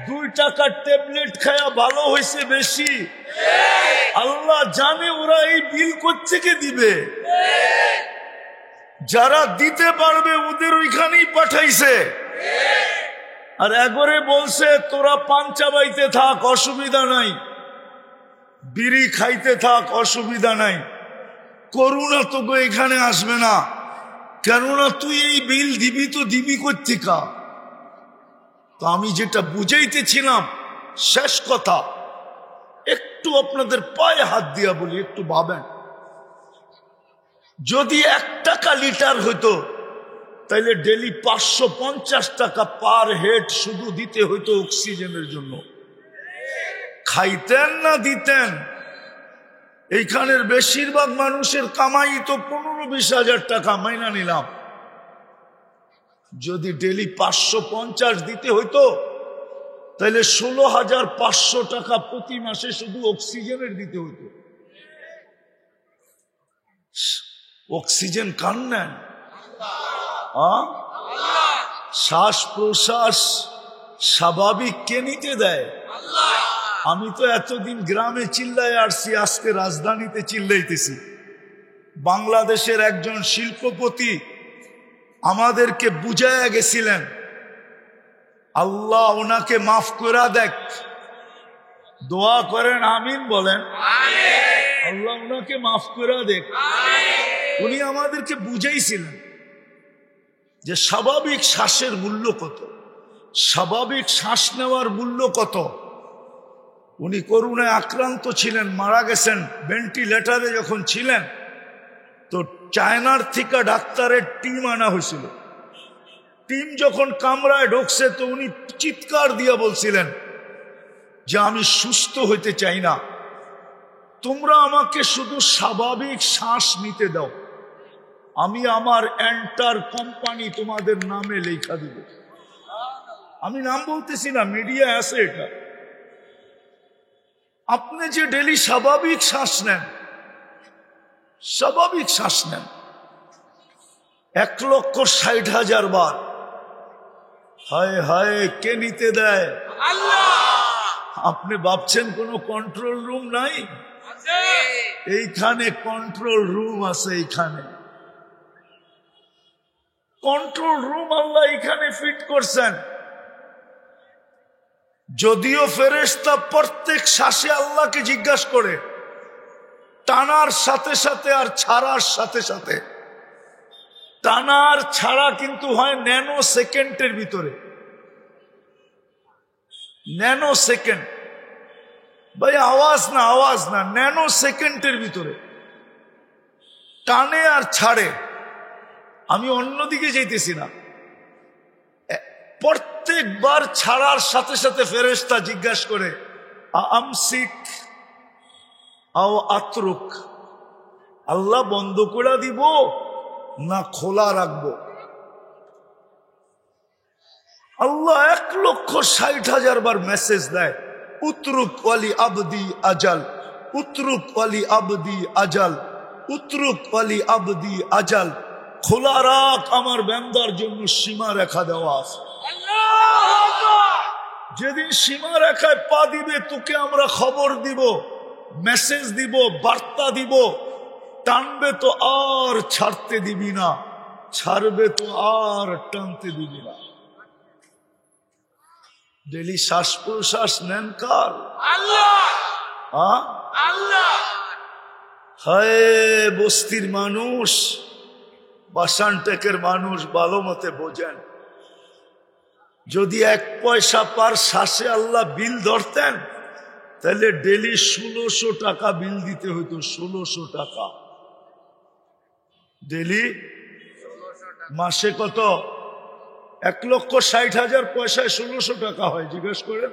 2 টাকার ট্যাবলেট খায়া ভালো হয়েছে বেশি। আল্লাহ জানে ওরা এই বিল কোত্থেকে দিবে। যারা দিতে পারবে ওদের ওইখানেই পাঠাইছে। আর একবারে বলছে তোরা পান চাবাইতে থাক, অসুবিধা নাই, বিড়ি খাইতে থাক, অসুবিধা নাই, করোনা তোকে এখানে আসবে না। কেননা তুই এই বিল দিবি তো দিবি কোত্থেকা? তো আমি যেটা বুঝাইতেছিলাম, শেষ কথা, একটু আপনাদের পায়ে হাত দিয়া বলি, একটু ভাবেন, যদি 1 টাকা লিটার হইতো তাইলে ডেলি 550 টাকা পার হেড শুধু দিতে হইতো অক্সিজেনের জন্য। খাইতেন না দিতেন? এইখানের বেশিরভাগ মানুষের কামাই তো 15-20 হাজার টাকা, মাইনা নিলাম। যদি ডেলি 550 দিতে হইতো তাহলে 16,500 টাকা প্রতি মাসে শুধু অক্সিজেনের দিতে হইতো। অক্সিজেন কান নেন? শ্বাস প্রশ্বাস স্বাভাবিক কে নিতে দেয়? আমি তো এতদিন গ্রামে চিল্লায় আসছি, আজকে রাজধানীতে চিল্লাইতেছি। বাংলাদেশের একজন শিল্পপতি আমাদেরকে বুঝাইয়া গেছিলেন, আল্লাহ ওনাকে মাফ করে দেখ। দোয়া করেন, আমিন বলেন। আল্লাহ ওনাকে মাফ করে দেখ। উনি আমাদেরকে বুঝাইছিলেন যে স্বাভাবিক শ্বাসের মূল্য কত, স্বাভাবিক শ্বাস নেওয়ার মূল্য কত। উনি করোনায় আক্রান্ত ছিলেন, মারা গেছেন, ভেন্টিলেটারে যখন ছিলেন তো চায়নার থেকে ডাক্তারের টিম আনা হয়েছিল। টিম যখন কামরায় ঢুকছে তো উনি চিৎকার দিয়া বলছিলেন যে আমি সুস্থ হইতে চাই না, তোমরা আমাকে শুধু স্বাভাবিক শ্বাস নিতে দাও, আমি আমার এন্টার কোম্পানি তোমাদের নামে লেখা দিব। আমি নাম বলতেছি না, মিডিয়া আছে এটা। আপনি যে ডেলি স্বাভাবিক শ্বাস নেন, স্বাভাবিক শ্বাস নেন 1,60,000 বার, হায় হায় কে নিতে দেয়? আল্লাহ। আপনি ভাবছেন কোনো কন্ট্রোল রুম নাই? এইখানে কন্ট্রোল রুম আছে। এইখানে কন্ট্রোল রুম আল্লাহ এখানে ফিট করছেন। যদিও ফেরেশতা প্রত্যেক শ্বাসে আল্লাহকে জিজ্ঞাসা করে, টানার সাথে সাথে আর ছাড়ার সাথে সাথে। টানার ছাড়া কিন্তু হয় ন্যানো সেকেন্ডের ভিতরে, ন্যানো সেকেন্ড। ভাই আওয়াজ না, আওয়াজ না, ন্যানো সেকেন্ডের ভিতরে টানে আর ছাড়ে। আমি অন্যদিকে যাইতেছি না। প্রত্যেকবার ছাড়ার সাথে সাথে ফেরেশতা জিজ্ঞাসা করে, আমসিক আও আতরুক, আল্লাহ বন্ধ করে দিব না খোলা রাখবো? আল্লাহ 1,60,000 বার মেসেজ দেয়, উতরুক ওয়ালি আবদি আজাল, উতরুক ওয়ালি আবদি আজাল, উতরুক ওয়ালি আবদি আজাল। খোলা রাখ, আমার বান্দার জন্য সীমা রেখা দেওয়া আছে। যেদিন সীমা রেখায় পা দিবে তোকে আমরা খবর দিব, মেসেজ দিব, বার্তা দিব। টানবে তো আর ছাড়তে দিবি না, ছাড়বে তো আর টানতে দিবি না। ডেলি শ্বাস প্রশ্বাস নেন কার? হায় বস্তির মানুষ, বাসানটেকের মানুষ ভালো মতে বোঝেন, যদি 1 পয়সা পার শ্বাসে আল্লাহ বিল ধরতেন তাহলে ডেলি 1600 টাকা বিল দিতে হতো। 1600 টাকা ডেলি। মাসে কত? 1,60,000 পয়সায় 1600 টাকা হয়? জিজ্ঞেস করেন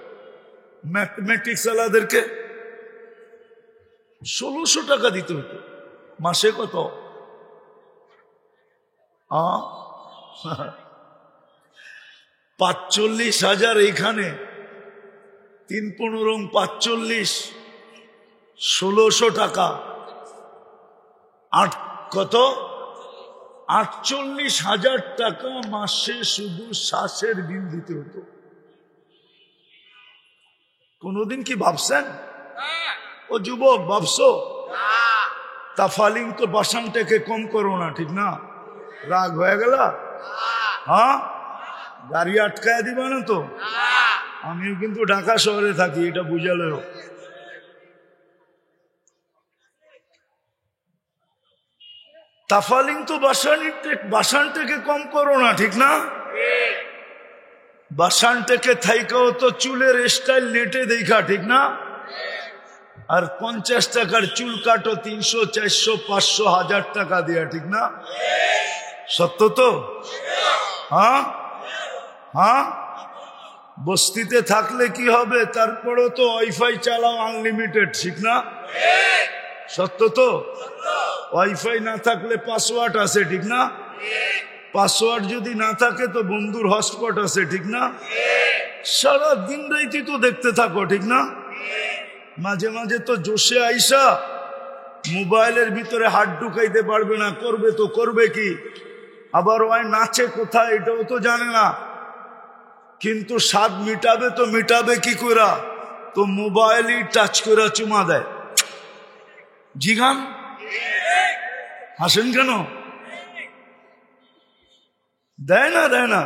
ম্যাথমেটিক্স আলাদেরকে। 1600 টাকা দিতে হতো। মাসে কত? 45,000 এইখানে 3-15 45, 1600 টাকা। কত? 48,000 টাকা মাসে শুধু শ্বাসের বিল দিতে হতো। কোনদিন কি ভাবছেন? ও যুবক ভাবছো? তাফালিং তো বাসানটাকে কম করো না, ঠিক না? রাগ হয়ে গেল? হ্যাঁ, গাড়ি আটকায় দিবা না তো? আমিও কিন্তু ঢাকা শহরে থাকি, এটা বুঝালেও। তাফালিং তো বাসানটাকে কম করো না, ঠিক না? বাসানটাকে থাইকাও তো চুলের স্টাইল নেটে দেখা, ঠিক না? আর 50 টাকার চুল কাটো 300, 400, 500, 1000 টাকা দেয়া, ঠিক না? সত্য তো? হ্যাঁ হ্যাঁ। বস্তিতে থাকলে কি হবে? তারপরেও তো ওয়াইফাই চালাও আনলিমিটেড, ঠিক না? সত্য তো? ওয়াইফাই না থাকলে পাসওয়ার্ড আছে, ঠিক না? পাসওয়ার্ড যদি না থাকে তো বন্ধুর হটস্পট আছে, ঠিক না? সারা দিন রাইতে তো দেখতে থাকো, ঠিক না? মাঝে মাঝে তো জোশে আইসা মোবাইলের ভিতরে হাত ঢুকাইতে পারবে না, করবে তো করবে কি? আবার ওই নাচে কোথায় এটাও তো জানে না, কিন্তু স্বাদ মিটাবে তো মিটাবে কি করে? তো মোবাইলই টাচ করে চুমা দেয়। জিগান হাসেন কেন? দেয় না দেয় না?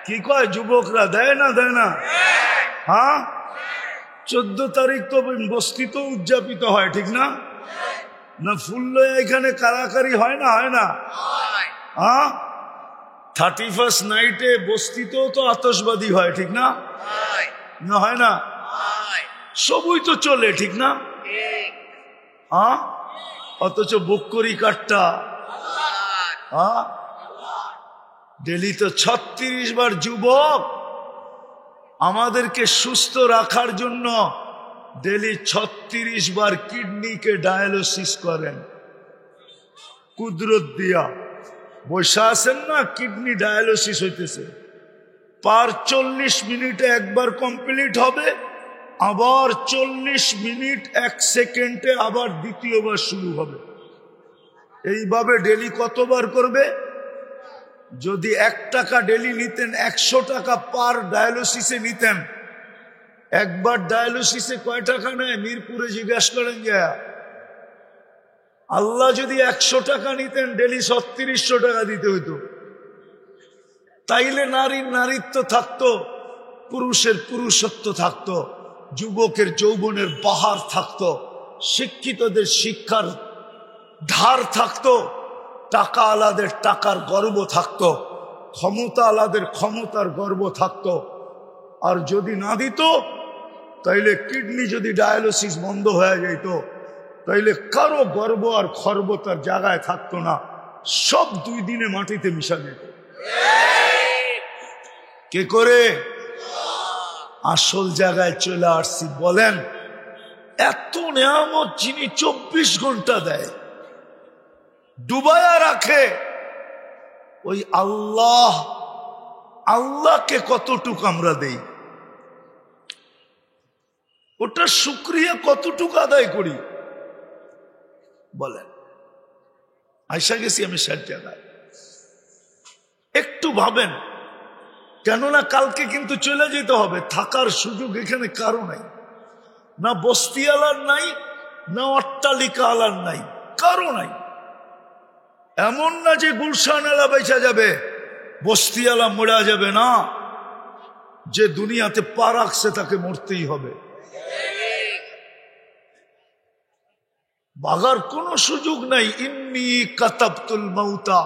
কি কয় যুবকরা, দেয় না দেয় না? হ্যাঁ, 14 তারিখ তো বস্তিত উদযাপিত হয়, ঠিক না? না ফুল লয়ে এখানে কারাকারি হয় না? হয় না? হ্যাঁ, 31st নাইটে বস্তিতেও তো আতশবাদী হয়, ঠিক না? না হয় না? সবই তো চলে, ঠিক না? হ্যাঁ, অথচ বক্করি কাটটা ডেলি তো 36 বার। যুবক, আমাদেরকে সুস্থ রাখার জন্য ডেলি 36 বার কিডনিকে ডায়ালিসিস করেন কুদরত দিয়া। বৈশা আছেন না, কিডনি ডায়ালিসিস হইতেছে। পার 40 মিনিটে একবার কমপ্লিট হবে, আবার 40 মিনিট 1 সেকেন্ডে আবার দ্বিতীয়বার শুরু হবে। এইভাবে ডেলি কতবার করবে? যদি 1 টাকা ডেলি নিতেন, 100 টাকা পার ডায়ালিসিসে নিতেন। একবার ডায়ালিসিসে কয় টাকা নেয়? মিরপুরে জিজ্ঞাসা করেন যা। আল্লাহ যদি 100 টাকা নিতেন, ডেলি 3600 টাকা দিতে হইতো। তাইলে নারীর নারীত্ব থাকতো, পুরুষের পুরুষত্ব থাকতো, যুবকের যৌবনের বাহার থাকতো, শিক্ষিতদের শিক্ষার ধার থাকতো, টাকা আলাদের টাকার গর্ব থাকতো, ক্ষমতা আলাদের ক্ষমতার গর্ব থাকতো। আর যদি না দিত, তাইলে কিডনি যদি ডায়ালিসিস বন্ধ হয়ে যাইত, তাইলে কারো গর্ব আর খর্ব তার জায়গায় থাকতো না, সব 2 দিনে মাটিতে মিশা যেত। কে করে? আসল জায়গায় চলে আসছি। বলেন, এত নিয়ামত যিনি 24 ঘন্টা দেয়, ডুবায়া রাখে, ওই আল্লাহ, আল্লাহকে কতটুকু আমরা দেই? ওটা শুকরিয়া কতটুকু আদায় করি? বলেন। আইসা গেছি আমি 60 জায়গায়। একটু ভাবেন, কেননা কালকে কিন্তু চলে যেতে হবে। থাকার সুযোগ এখানে কারো নাই, না বস্তি আলার নাই, না অট্টালিকা আলার নাই, কারো নাই। এমন না যে গুলশান এলা বেচা যাবে, বস্তি আলা মরা যাবে না। যে দুনিয়াতে পা রাখছে তাকে মরতেই হবে, বাগার কোনো সুযোগ নাই। ইন্নী কাতাবতুল মাউতা,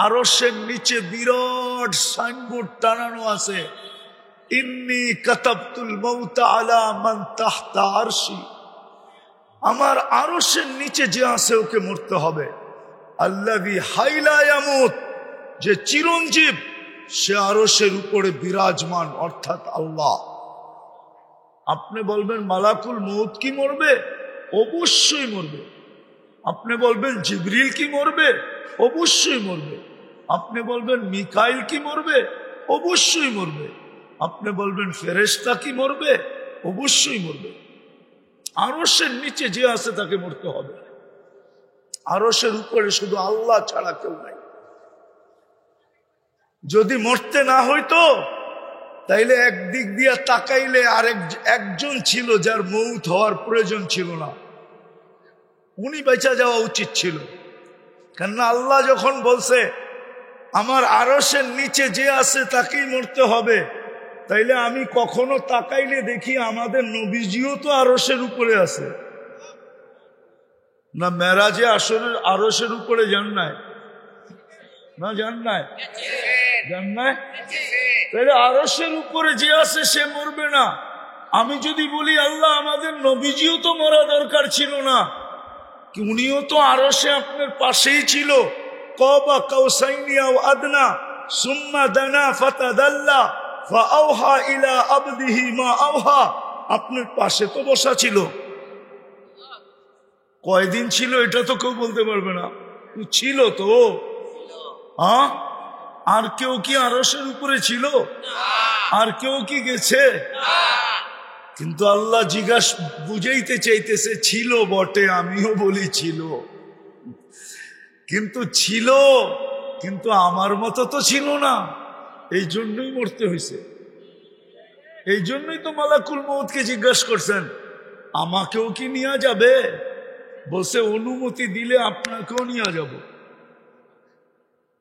আরশের নিচে বিরাট সাইনবোর্ড টানানো আছে, ইন্নী কাতাবতুল মাউতা আলা মান তাহতা আরশি, আমার আরশের নিচে যে আছে ওকে মরতে হবে। আল্লাযী হাইলা ইয়ামুত, যে চিরঞ্জীব, সে আরশের উপরে বিরাজমান, অর্থাৎ আল্লাহ। আপনি বলবেন মালাকুল মউত কি মরবে? অবশ্যই মরবে। আপনি বলবেন জিবরিল কি মরবে? অবশ্যই মরবে। আপনি বলবেন মিকাইল কি মরবে? অবশ্যই মরবে। আপনি বলবেন ফেরেশতা কি মরবে? অবশ্যই মরবে। আরশের নিচে যে আছে তাকে মরতে হবে। আরশের উপরে শুধু আল্লাহ ছাড়া কেউ নাই। যদি মরতে না হইতো তাইলে একদিক দিয়া তাকাইলে একজন ছিল যার মউত হওয়ার প্রয়োজন ছিল না, উনি বেঁচে যাওয়া উচিত ছিল। কেননা আল্লাহ যখন বলছে আমার আরশের নিচে যে আছে তাকেই মরতে হবে, তাইলে আমি কখনো তাকাইলে দেখি আমাদের নবীজিও তো আরশের উপরে আছে না? মেরাজে আসরের আরশের উপরে যান নাই? না যান নাই? যান নাই? তাহলে আরশের উপরে যে আছে সে মরবে না। আমি যদি বলি আল্লাহ আমাদের নবীজিও তো মরা দরকার ছিল না, উনিও তো আরশে আপনার পাশেই ছিল, কাবা কাউসাইনি আও আদনা সুম্মা দানা ফাতাদাল্লা ফাআওহা ইলা আবদিহি মা আওহা, আপনার পাশে তো বসা ছিল। কয়দিন ছিল এটা তো কেউ বলতে পারবে না, ছিল তো। হ্যাঁ, আর কেউ কি আরশের উপরে ছিল? আর কেউ কি গেছে? কিন্তু আল্লাহ বুঝাইতে চাইতেছে ছিল বটে, আমিও বলি ছিল, কিন্তু ছিল, কিন্তু আমার মতো তো ছিল না। এই জন্যই মরতে হয়েছে। এই জন্যই তো মালাকুল মউতকে জিজ্ঞাসা করছেন আমাকেও কি নিয়ে যাবে? বলছে অনুমতি দিলে আপনাকেও নিয়ে যাব।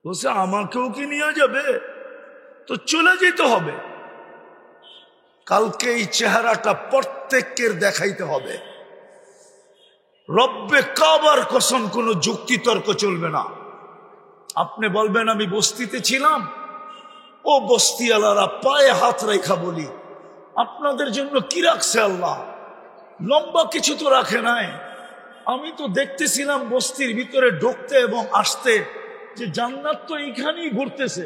বলছে আমাকেও কি নিয়ে যাবে? তো চলে যেতে হবে। কালকে এই চেহারাটা প্রত্যেকের দেখাইতে হবে। রব্বে কাবার কসম, কোনো যুক্তি তর্ক চলবে না। আপনি বলবেন আমি বস্তিতে ছিলাম, ও বস্তিওয়ালারা পায়ে হাত রেখা বলি আপনাদের জন্য কি রাখছে আল্লাহ? লম্বা কিছু তো রাখে নাই। আমি তো দেখতেছিলাম বস্তির ভিতরে ঢুকতে এবং আসতে যে জান্নাত তো এইখানেই ঘুরতেছে,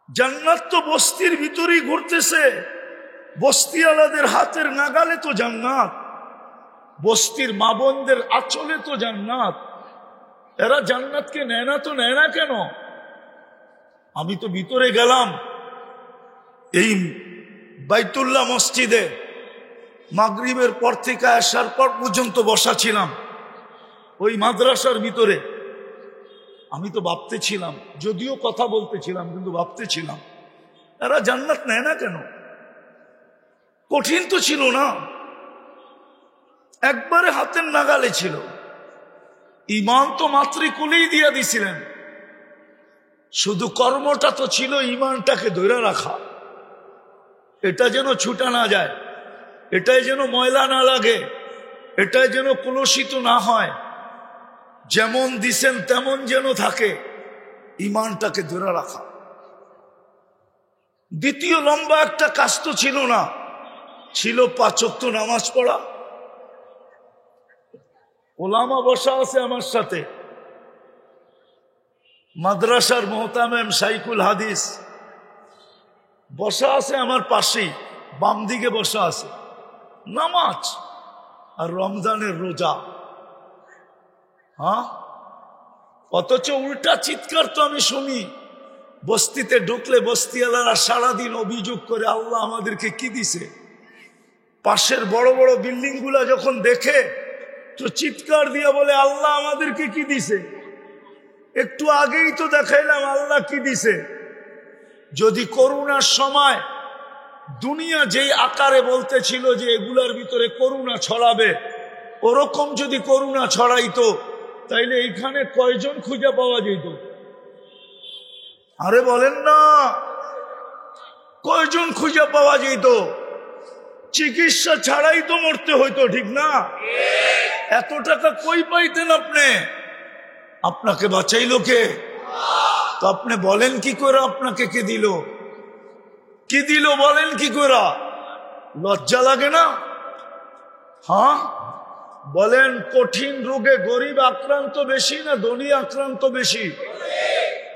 জান্নাত তো বস্তির ভিতরেই ঘুরতেছে। বস্তিওয়ালাদের হাতের নাগালে তো জান্নাত, বস্তির মা বোনদের আঁচলে তো জান্নাত। এরা জান্নাতকে নেয় না তো নেয় না কেন? আমি তো ভিতরে গেলাম, এই বাইতুল্লাহ মসজিদে মাগরিবের পর থেকে আসার পর পর্যন্ত বসা ছিলাম ওই মাদ্রাসার ভিতরে। আমি তো ভাবতেছিলাম, যদিও কথা বলতেছিলাম কিন্তু ভাবতেছিলাম এরা জান্নাত নেয় না কেন? কঠিন তো ছিল না, একবারে হাতের নাগালে ছিল। ঈমান তো মাতৃকুলেই দিয়ে দিছিলেন, শুধু কর্মটা তো ছিল ঈমানটাকে ধরে রাখা। এটা যেন ছুটা না যায়, এটাই যেন ময়লা না লাগে, এটাই যেন কলুষিত না হয়। যেমন দিছেন তেমন যেন থাকে, ঈমানটাকে ধরে রাখা। দ্বিতীয় লম্বা একটা কাজ তো ছিল না, ছিল 5 ওয়াক্ত নামাজ পড়া। ওলামা বসা আছে আমার সাথে, মাদ্রাসার মোহতামেম শাইখুল হাদিস বসা আছে আমার পাশেই, বাম দিকে বসা আছে। নামাজ আর রমজানের রোজা, হ্যাঁ, অথচ উল্টা চিৎকার তো আমি শুনি। বস্তিতে ঢুকলে বস্তিওয়ালারা সারাদিন অভিযোগ করে আল্লাহ আমাদেরকে কি দিছে। পাশের বড় বড় বিল্ডিং গুলা যখন দেখে তো চিৎকার দিয়ে বলে আল্লাহ আমাদেরকে কি দিছে। একটু আগেই তো দেখাইলাম আল্লাহ কি দিছে। যদি করোনার সময় দুনিয়া যেই আকারে বলতেছিল যে এগুলার ভিতরে করোনা ছড়াবে, ওরকম যদি করোনা ছড়াইতো তাইলে এইখানে কয়জন খুঁজে পাওয়া যেত? আরে বলেন না, কয়জন খুঁজে পাওয়া যেত? চিকিৎসা ছাড়াই তো মরতে হইতো, ঠিক না? এত টাকা কই পাইতেন আপনি? আপনাকে বাঁচাইলো কে? তো আপনি বলেন কি করে আপনাকে কে দিল? কি দিল বলেন কি করে? লজ্জা লাগে না? হ্যাঁ বলেন, কঠিন রোগে গরিব আক্রান্ত বেশি না ধনী আক্রান্ত বেশি?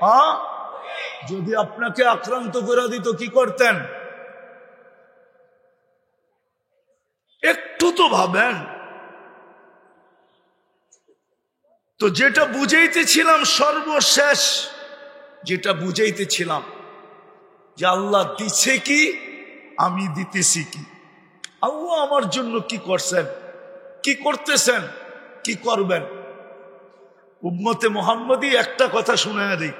হ্যাঁ, যদি আপনাকে আক্রান্ত করে দিত কি করতেন? একটু তো ভাবেন। তো যেটা বুঝাইতেছিলাম, সর্বশেষ যেটা বুঝাইতেছিলাম, যে আল্লাহ দিছে কি, আমি দিতেছি কি। আল্লাহ আমার জন্য কি করছেন, কি করতেছেন, কি করবেন। উম্মতে মুহাম্মদী একটা কথা শুনাইয়া দিই,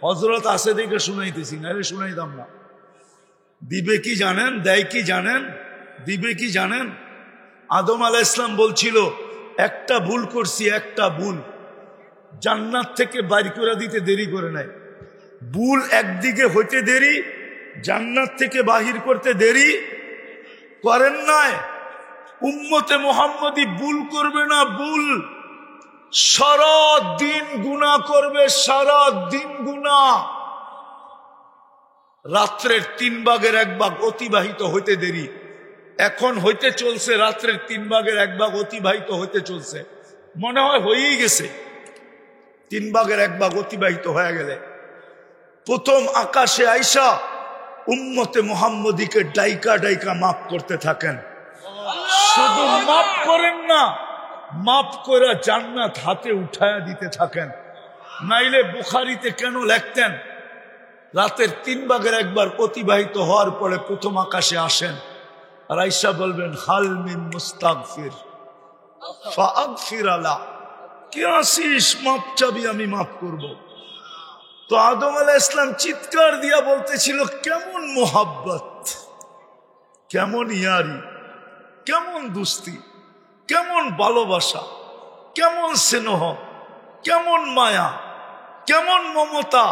হযরত আছে দেখে শুনাইতেছি, নাহলে শুনাইতাম না। দিবে কি জানেন, দেয় কি জানেন, দিবে কি জানেন? আদম আলাইহিস সালাম বলছিল, একটা ভুল করছি, একটা ভুল, জান্নাত থেকে বাইর করে দিতে দেরি করে নাই। ভুল একদিকে হইতে দেরি, জান্নাত থেকে বাহির করতে দেরি করেন নাই। উম্মতে মুহাম্মদী ভুল করবে না, ভুল সারা দিন গুনাহ করবে, সারা দিন গুনাহ। রাত্রের 3 ভাগের 1 ভাগ অতিবাহিত হইতে দেরি, এখন হইতে চলছে, রাত্রের 3 ভাগের 1 ভাগ অতিবাহিত হইতে চলছে, মনে হয় হয়েই গেছে। 3 ভাগের 1 ভাগ অতিবাহিত হয়ে গেলে প্রথম আকাশে আইসা উম্মতে মুহাম্মদীকে ডাইকা ডাইকা মাফ করতে থাকেন। শুধু মাফ করেন না, মাফ করে জান্নাত হাতে উঠায়া দিতে থাকেন। নাইলে বুখারীতে কেন লিখতেন, রাতের 3 ভাগের 1 ভাগ অতিবাহিত হওয়ার পরে প্রথম আকাশে আসেন, আর আয়েশা বলবেন, হাল মিন মুস্তাগফির ফাগফির আলা, কে আসিস, মাপ চাবি, আমি মাফ করব। তো আদম আলাইহিস সালাম চিৎকার দিয়া বলতেছিল, কেমন মোহাব্বত, কেমন ইয়ারি, কেমন দুস্তি, কেমন ভালোবাসা, কেমন স্নেহ, কেমন মায়া, কেমন মমতা।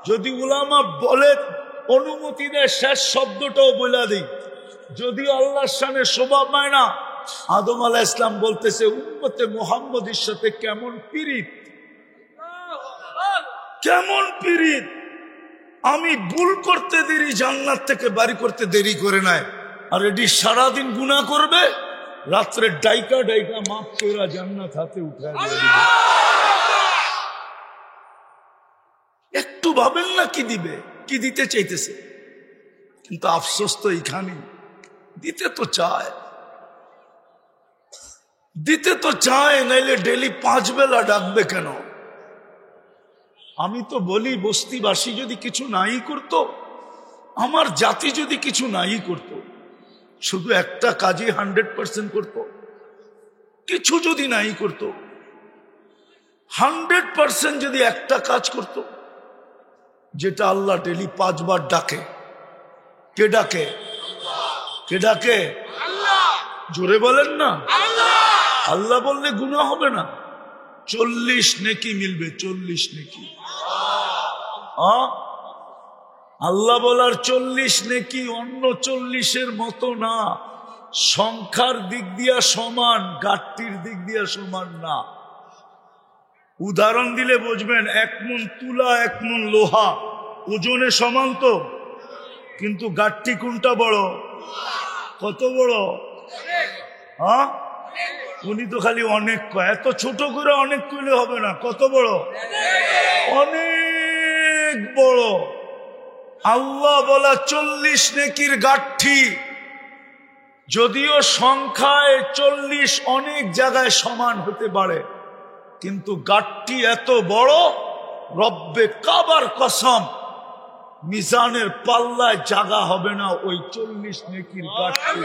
যদি উলামা বলে অনুমতি দেয়, শেষ শব্দটাও বলে দিই, যদি আল্লাহর শানে শোভা পায় না, আদম আলাইহিস সালাম বলতেছে, উম্মতে মুহাম্মদীর সাথে কেমন পীড়িত, কেমন পীড়িত। আমি ভুল করতে দেরি, জান্নাত থেকে বাড়ি করতে দেরি করে নাই, আর এটি সারাদিন গুনাহ করবে, রাত্রে ডাইকা ডাইকা মাফ করে জান্নাত হাতে উঠায় দিবে। একটু ভাবেন না কি দিবে, কি দিতে চাইতেছে। কিন্তু আফসোস তো এইখানে, দিতে তো চায়, দিতে তো চায়, নাইলে ডেলি 5 বেলা ডাকবে কেন? আমি তো বলি, বস্তিবাসী যদি কিছু নাই করত, আমার জাতি যদি কিছু নাই করত, শুধু একটা কাজই 100% করত, কিছু যদি নাই করত, 100% যদি একটা কাজ করত, যেটা আল্লাহ ডেলি 5 বার ডাকে। কে ডাকে? কে ডাকে? জোরে বলেন না। আল্লাহ বললে গুনাহ হবে না, 40 নেকি মিলবে, 40 নেকি। আল্লাহ বলার 40 নেকি অন্য 40-এর মতো না, সংখ্যার দিক দিয়া সমান, গাঠটির দিক দিয়া সমান না। উদাহরণ দিলে বুঝবেন, 1 মণ তুলা 1 মণ লোহা ওজনে সমান তো, কিন্তু গাঠটি কোনটা বড়? কত বড়? উনি তো খালি অনেক কয়, এত ছোট করে অনেক কইলে হবে না, কত বড়? অনেক বড়। আল্লাহ বলা 40 নেকির গাঠটি, যদিও সংখ্যায় 40 অনেক জায়গায় সমান হতে পারে, কিন্তু গাঠটি এত বড়, রব্বে কাবার কসম, মিজানের পাল্লায় জায়গা হবে না ওই 40 নেকির গাঠটি।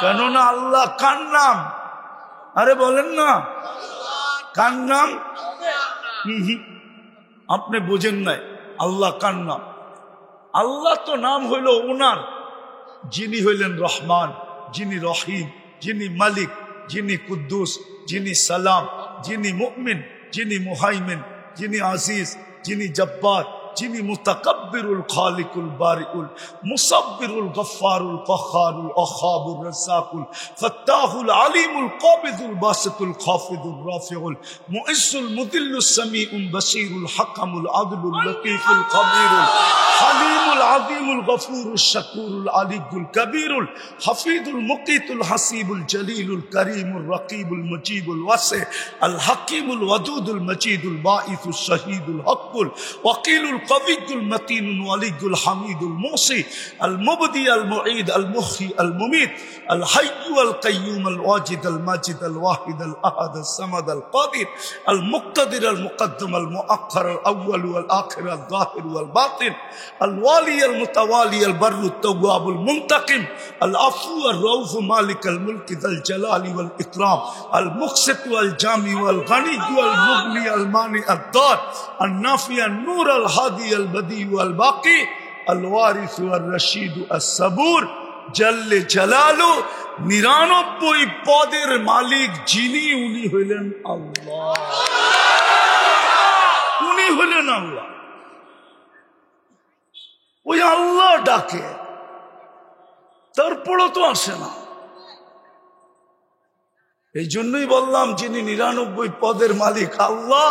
কেননা আল্লাহ কার নাম? আরে বলেন না, কার নাম? আপনি বোঝেন নাই আল্লাহ কার নাম। আল্লাহ তো নাম হইল ওনার, যিনি হইলেন রহমান, যিনি রহিম, যিনি মালিক, যিনি কুদ্দুস, যিনি সালাম, যিনি মুমিন, যিনি মুহাইমিন, যিনি আজিজ, যিনি জব্বার, যিনি মুতাকাব্বিরুল খালিকুল বারিউল মুসাব্বিরুল গফফারুল কহ্হারুল ওয়াহাবুর রাজ্জাকুল ফাত্তাহুল আলিমুল কাবিদুল বাসিতুল খাফিদুর রাফিউল মুইজ্জুল মুদিল্লুস সামিউল বাসীরুল হাকামুল আদলুল লতীফুল খবীরুল হালিমুল আযীমুল গফুরুশ শাকুরুল আলিয়ুল কবীরুল হাফিজুল মুকিতুল হাসিবুল জলিলুল করিমুর রকিবুল মুজিবুল ওয়াসি আল হাকিমুল ওয়াদুদুল মজিদুল বাঈসুশ শহীদুল হকুল ওয়াকিলুল কবিয়ুল মতিনুল ওয়ালিয়ুল হামিদুল মুসি আল মুবদি আল মুঈদ আল মুহয়ি আল মুমীত আল হাইয়্যু আল কাইয়্যুম আল ওয়াজিদ আল মাজিদ আল ওয়াহিদ আল আহাদ আল সামাদ আল কাদির আল মুক্তাদির আল মুকদ্দম আল মুআখ্খার আল আউয়াল ওয়াল আখির আল যাহির ওয়াল বাতিন আল ওয়ালি আল মুতাওয়ালি আল বাররু التواب المنتقم العفو الرؤوف مالك الملك ذا الجلال والإكرام المقسط والجامع والغني والمغني المانع الضار النافع النور الهادي البديع والباقي الوارث والرشيد الصبور جل جلاله 99 পদের মালিক যিনি উনি হইলেন আল্লাহ। উনি হইলেন আল্লাহ। ওই আল্লাহ ডাকে, তারপরও তো আসে না। এই জন্যই বললাম যিনি 99 পদের মালিক আল্লাহ,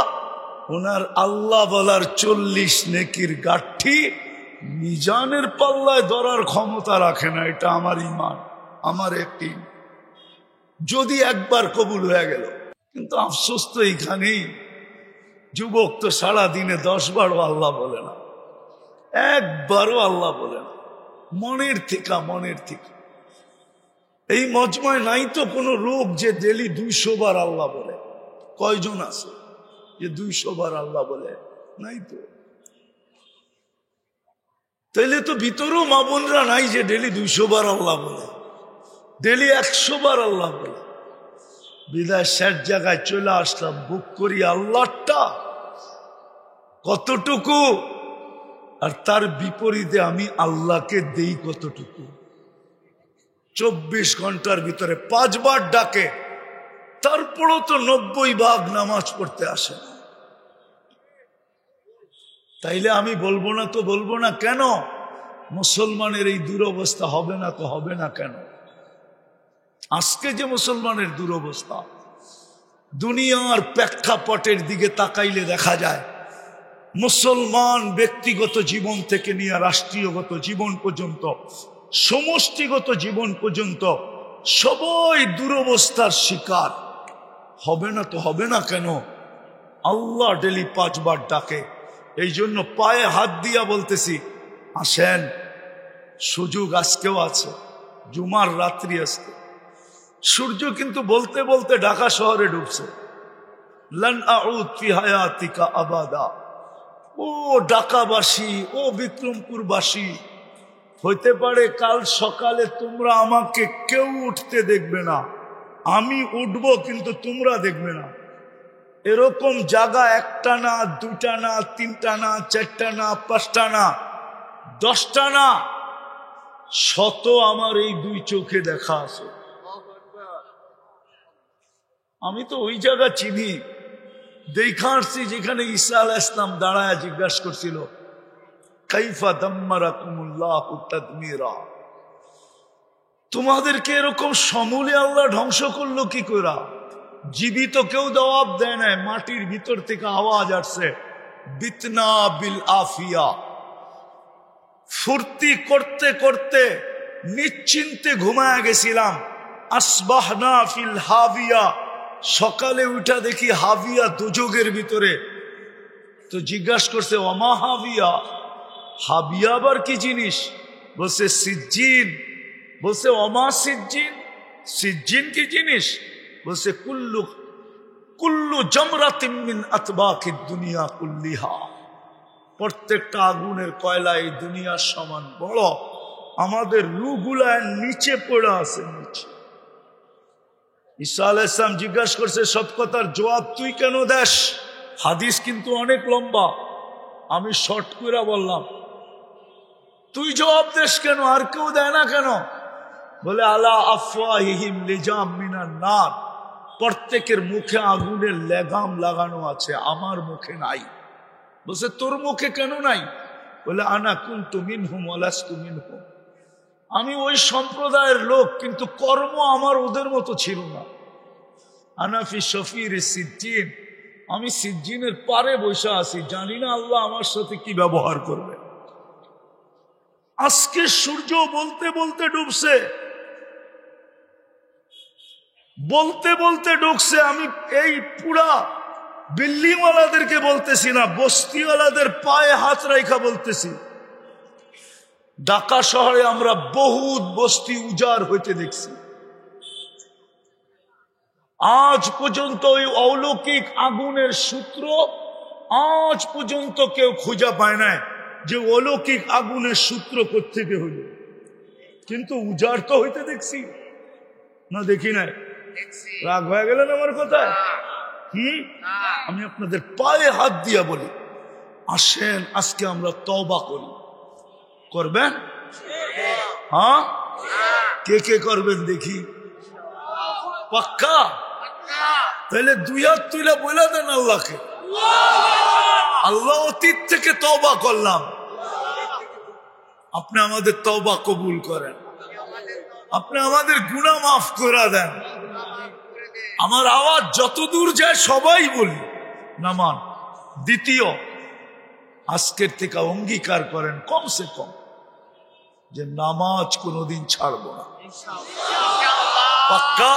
ওনার আল্লাহ বলার 40 নেকির গাঠি মিজানের পাল্লায় ধরার ক্ষমতা রাখে না। এটা আমার ঈমান, আমার একটি, যদি একবার কবুল হয়ে গেল। কিন্তু আফসোস তো এইখানেই, যুবক তো সারা দিনে 10 বারও আল্লাহ বলে না, একবারও আল্লাহ বলে না। মনের থেকে এই মজমায় নাই তো কোনো লোক যে ডেলি 200 বার আল্লাহ বলে। কয়জন আছে যে 200 বার আল্লাহ বলে? নাই তো। তাইলে তো ভিতরেও মা বোনরা নাই যে ডেলি 200 বার আল্লাহ বলে, ডেলি 100 বার আল্লাহ বলে। বিদায় শেষ জায়গায় চলে আসলাম, বুক করি আল্লাহটা কতটুকু, আর তার বিপরীতে আমি আল্লাহকে দেই কতটুকু। 24 ঘন্টার ভিতরে 5 বার ডাকে, তারপরও তো 90 ভাগ নামাজ পড়তে আসে না। তাইলে আমি বলবো না তো বলবো না কেন? মুসলমানের এই দুরবস্থা হবে না তো হবে না কেন? আজকে যে মুসলমানের দুরবস্থা, দুনিয়ার প্রেক্ষাপটের দিকে তাকাইলে দেখা যায় মুসলমান ব্যক্তিগত জীবন থেকে নিয়ে রাষ্ট্রীয়গত জীবন পর্যন্ত, সমষ্টিগত জীবন পর্যন্ত সবাই দুরবস্থার শিকার। হবে না তো হবে না কেন? আল্লাহ ডেলি 5 বার ডাকে। এই জন্য পায়ে হাত দিয়া বলতেছি, আসেন, সুযোগ আজকেও আছে, জুমার রাত্রি আজকে। সূর্য কিন্তু বলতে বলতে ঢাকা শহরে ঢুকছে। লান আউদ ফি হায়াতিকা আবাদা। ও ঢাকাবাসী, ও বিক্রমপুরবাসী, হইতে পারে কাল সকালে তোমরা আমাকে কেউ উঠতে দেখবে না, আমি উঠবো কিন্তু তোমরা দেখবে না। এরকম জায়গা 1টা না, 2টা না, 3টা না, 4টা না, 5টা না, 10টা না, শত আমার এই 2 চোখে দেখা আছে। আমি তো ওই জায়গা চিনি, দেখা আসছি যেখানে ঈসা আলাইহিস সালাম দাঁড়ায় জিজ্ঞাসা করছিল, কাইফা দাম্মারাকুমুল্লাহু তাদমিরা, তোমাদেরকে এরকম সমূলে আল্লাহ ধ্বংস করলো কি করে? জীবিত কেউ জবাব দেয় না, মাটির ভিতর থেকে আওয়াজ আসছে, বিতনা বিল আফিয়া। ফুর্তি করতে করতে নিশ্চিন্তে ঘুমায় গেছিলাম। আসবাহনা ফিল হাবিয়া, সকালে উঠা দেখি হাবিয়া দুজকের ভিতরে। তো জিজ্ঞাসা করছে, ওমা হাবিয়া, হাবিয়া আবার কি জিনিস? বলছে সিজ্জিন। বলছে ওমা সিজ্জিন, সিজ্জিন কি জিনিস? বলছে কুল্লু কুল্লু জামরাতিন মিন আতবাকিদ দুনিয়া কুল্লিহা, প্রত্যেকটা আগুনের কয়লা এই দুনিয়ার সমান বড়, আমাদের রূহগুলা নিচে পড়ে আছে, নিচে। ঈসা আলাইহিস সালাম জিজ্ঞাসা করছে, সৎ কথার জবাব তুই কেন দেস? হাদিস কিন্তু অনেক লম্বা, আমি শর্ট করে বললাম। তুই জবাব দেস কেন, আর কেউ দেয় না কেন? বলে আলা আফওয়াহিহিম লিজাম মিনান নার, প্রত্যেকের মুখে আগুনের লেগাম লাগানো আছে, আমার মুখে নাই। বলছে তোর মুখে কেন নাই? বলে আনা কুনতু মিনহুম ওয়া লাস্তু মিনহুম, আমি ওই সম্প্রদায়ের লোক, কিন্তু কর্ম আমার ওদের মতো ছিল না। আনা ফি শফির সিজ্জিন, আমি সিজ্জিনের পারে বসে আছি, জানি না আল্লাহ আমার সাথে কি ব্যবহার করবে। আজকে সূর্য বলতে বলতে ডুবছে, বলতে বলতে ডুবছে। আমি এই পুরা বিল্ডিংওয়ালাদেরকে বলতেছি না, বস্তিওয়ালাদের পায়ে হাত রাখা বলতেছি। ঢাকা শহরে আমরা বহুত বস্তি উজাড় হইতে দেখছি। আজ পর্যন্ত ওই অলৌকিক আগুনের সূত্র আজ পর্যন্ত কেউ খুঁজে পায় না, যে অলৌকিক আগুনের সূত্র কোত্থেকে হইল। কিন্তু উজাড় তো হইতে দেখছি না, দেখি নাই? রাগ হয়ে গেলেন আমার কথায়? আমি আপনাদের পায়ে হাত দিয়া বলি, আসেন আজকে আমরা তওবা করি। করবেন? হ্যাঁ, কে কে করবেন দেখি? পাক্কা? তাহলে দুই হাত তুলে বলে দেন আল্লাহকে, আল্লাহ অতীত থেকে তওবা করলাম, আপনি আমাদের তওবা কবুল করেন, আপনি আমাদের গুনাহ মাফ করে দেন। আমার আওয়াজ যত দূর যায় সবাই বলি নামান। দ্বিতীয়, আজকের থেকে অঙ্গীকার করেন কমসে কম যে নামাজ কোনোদিন ছাড়বো না। পাক্কা?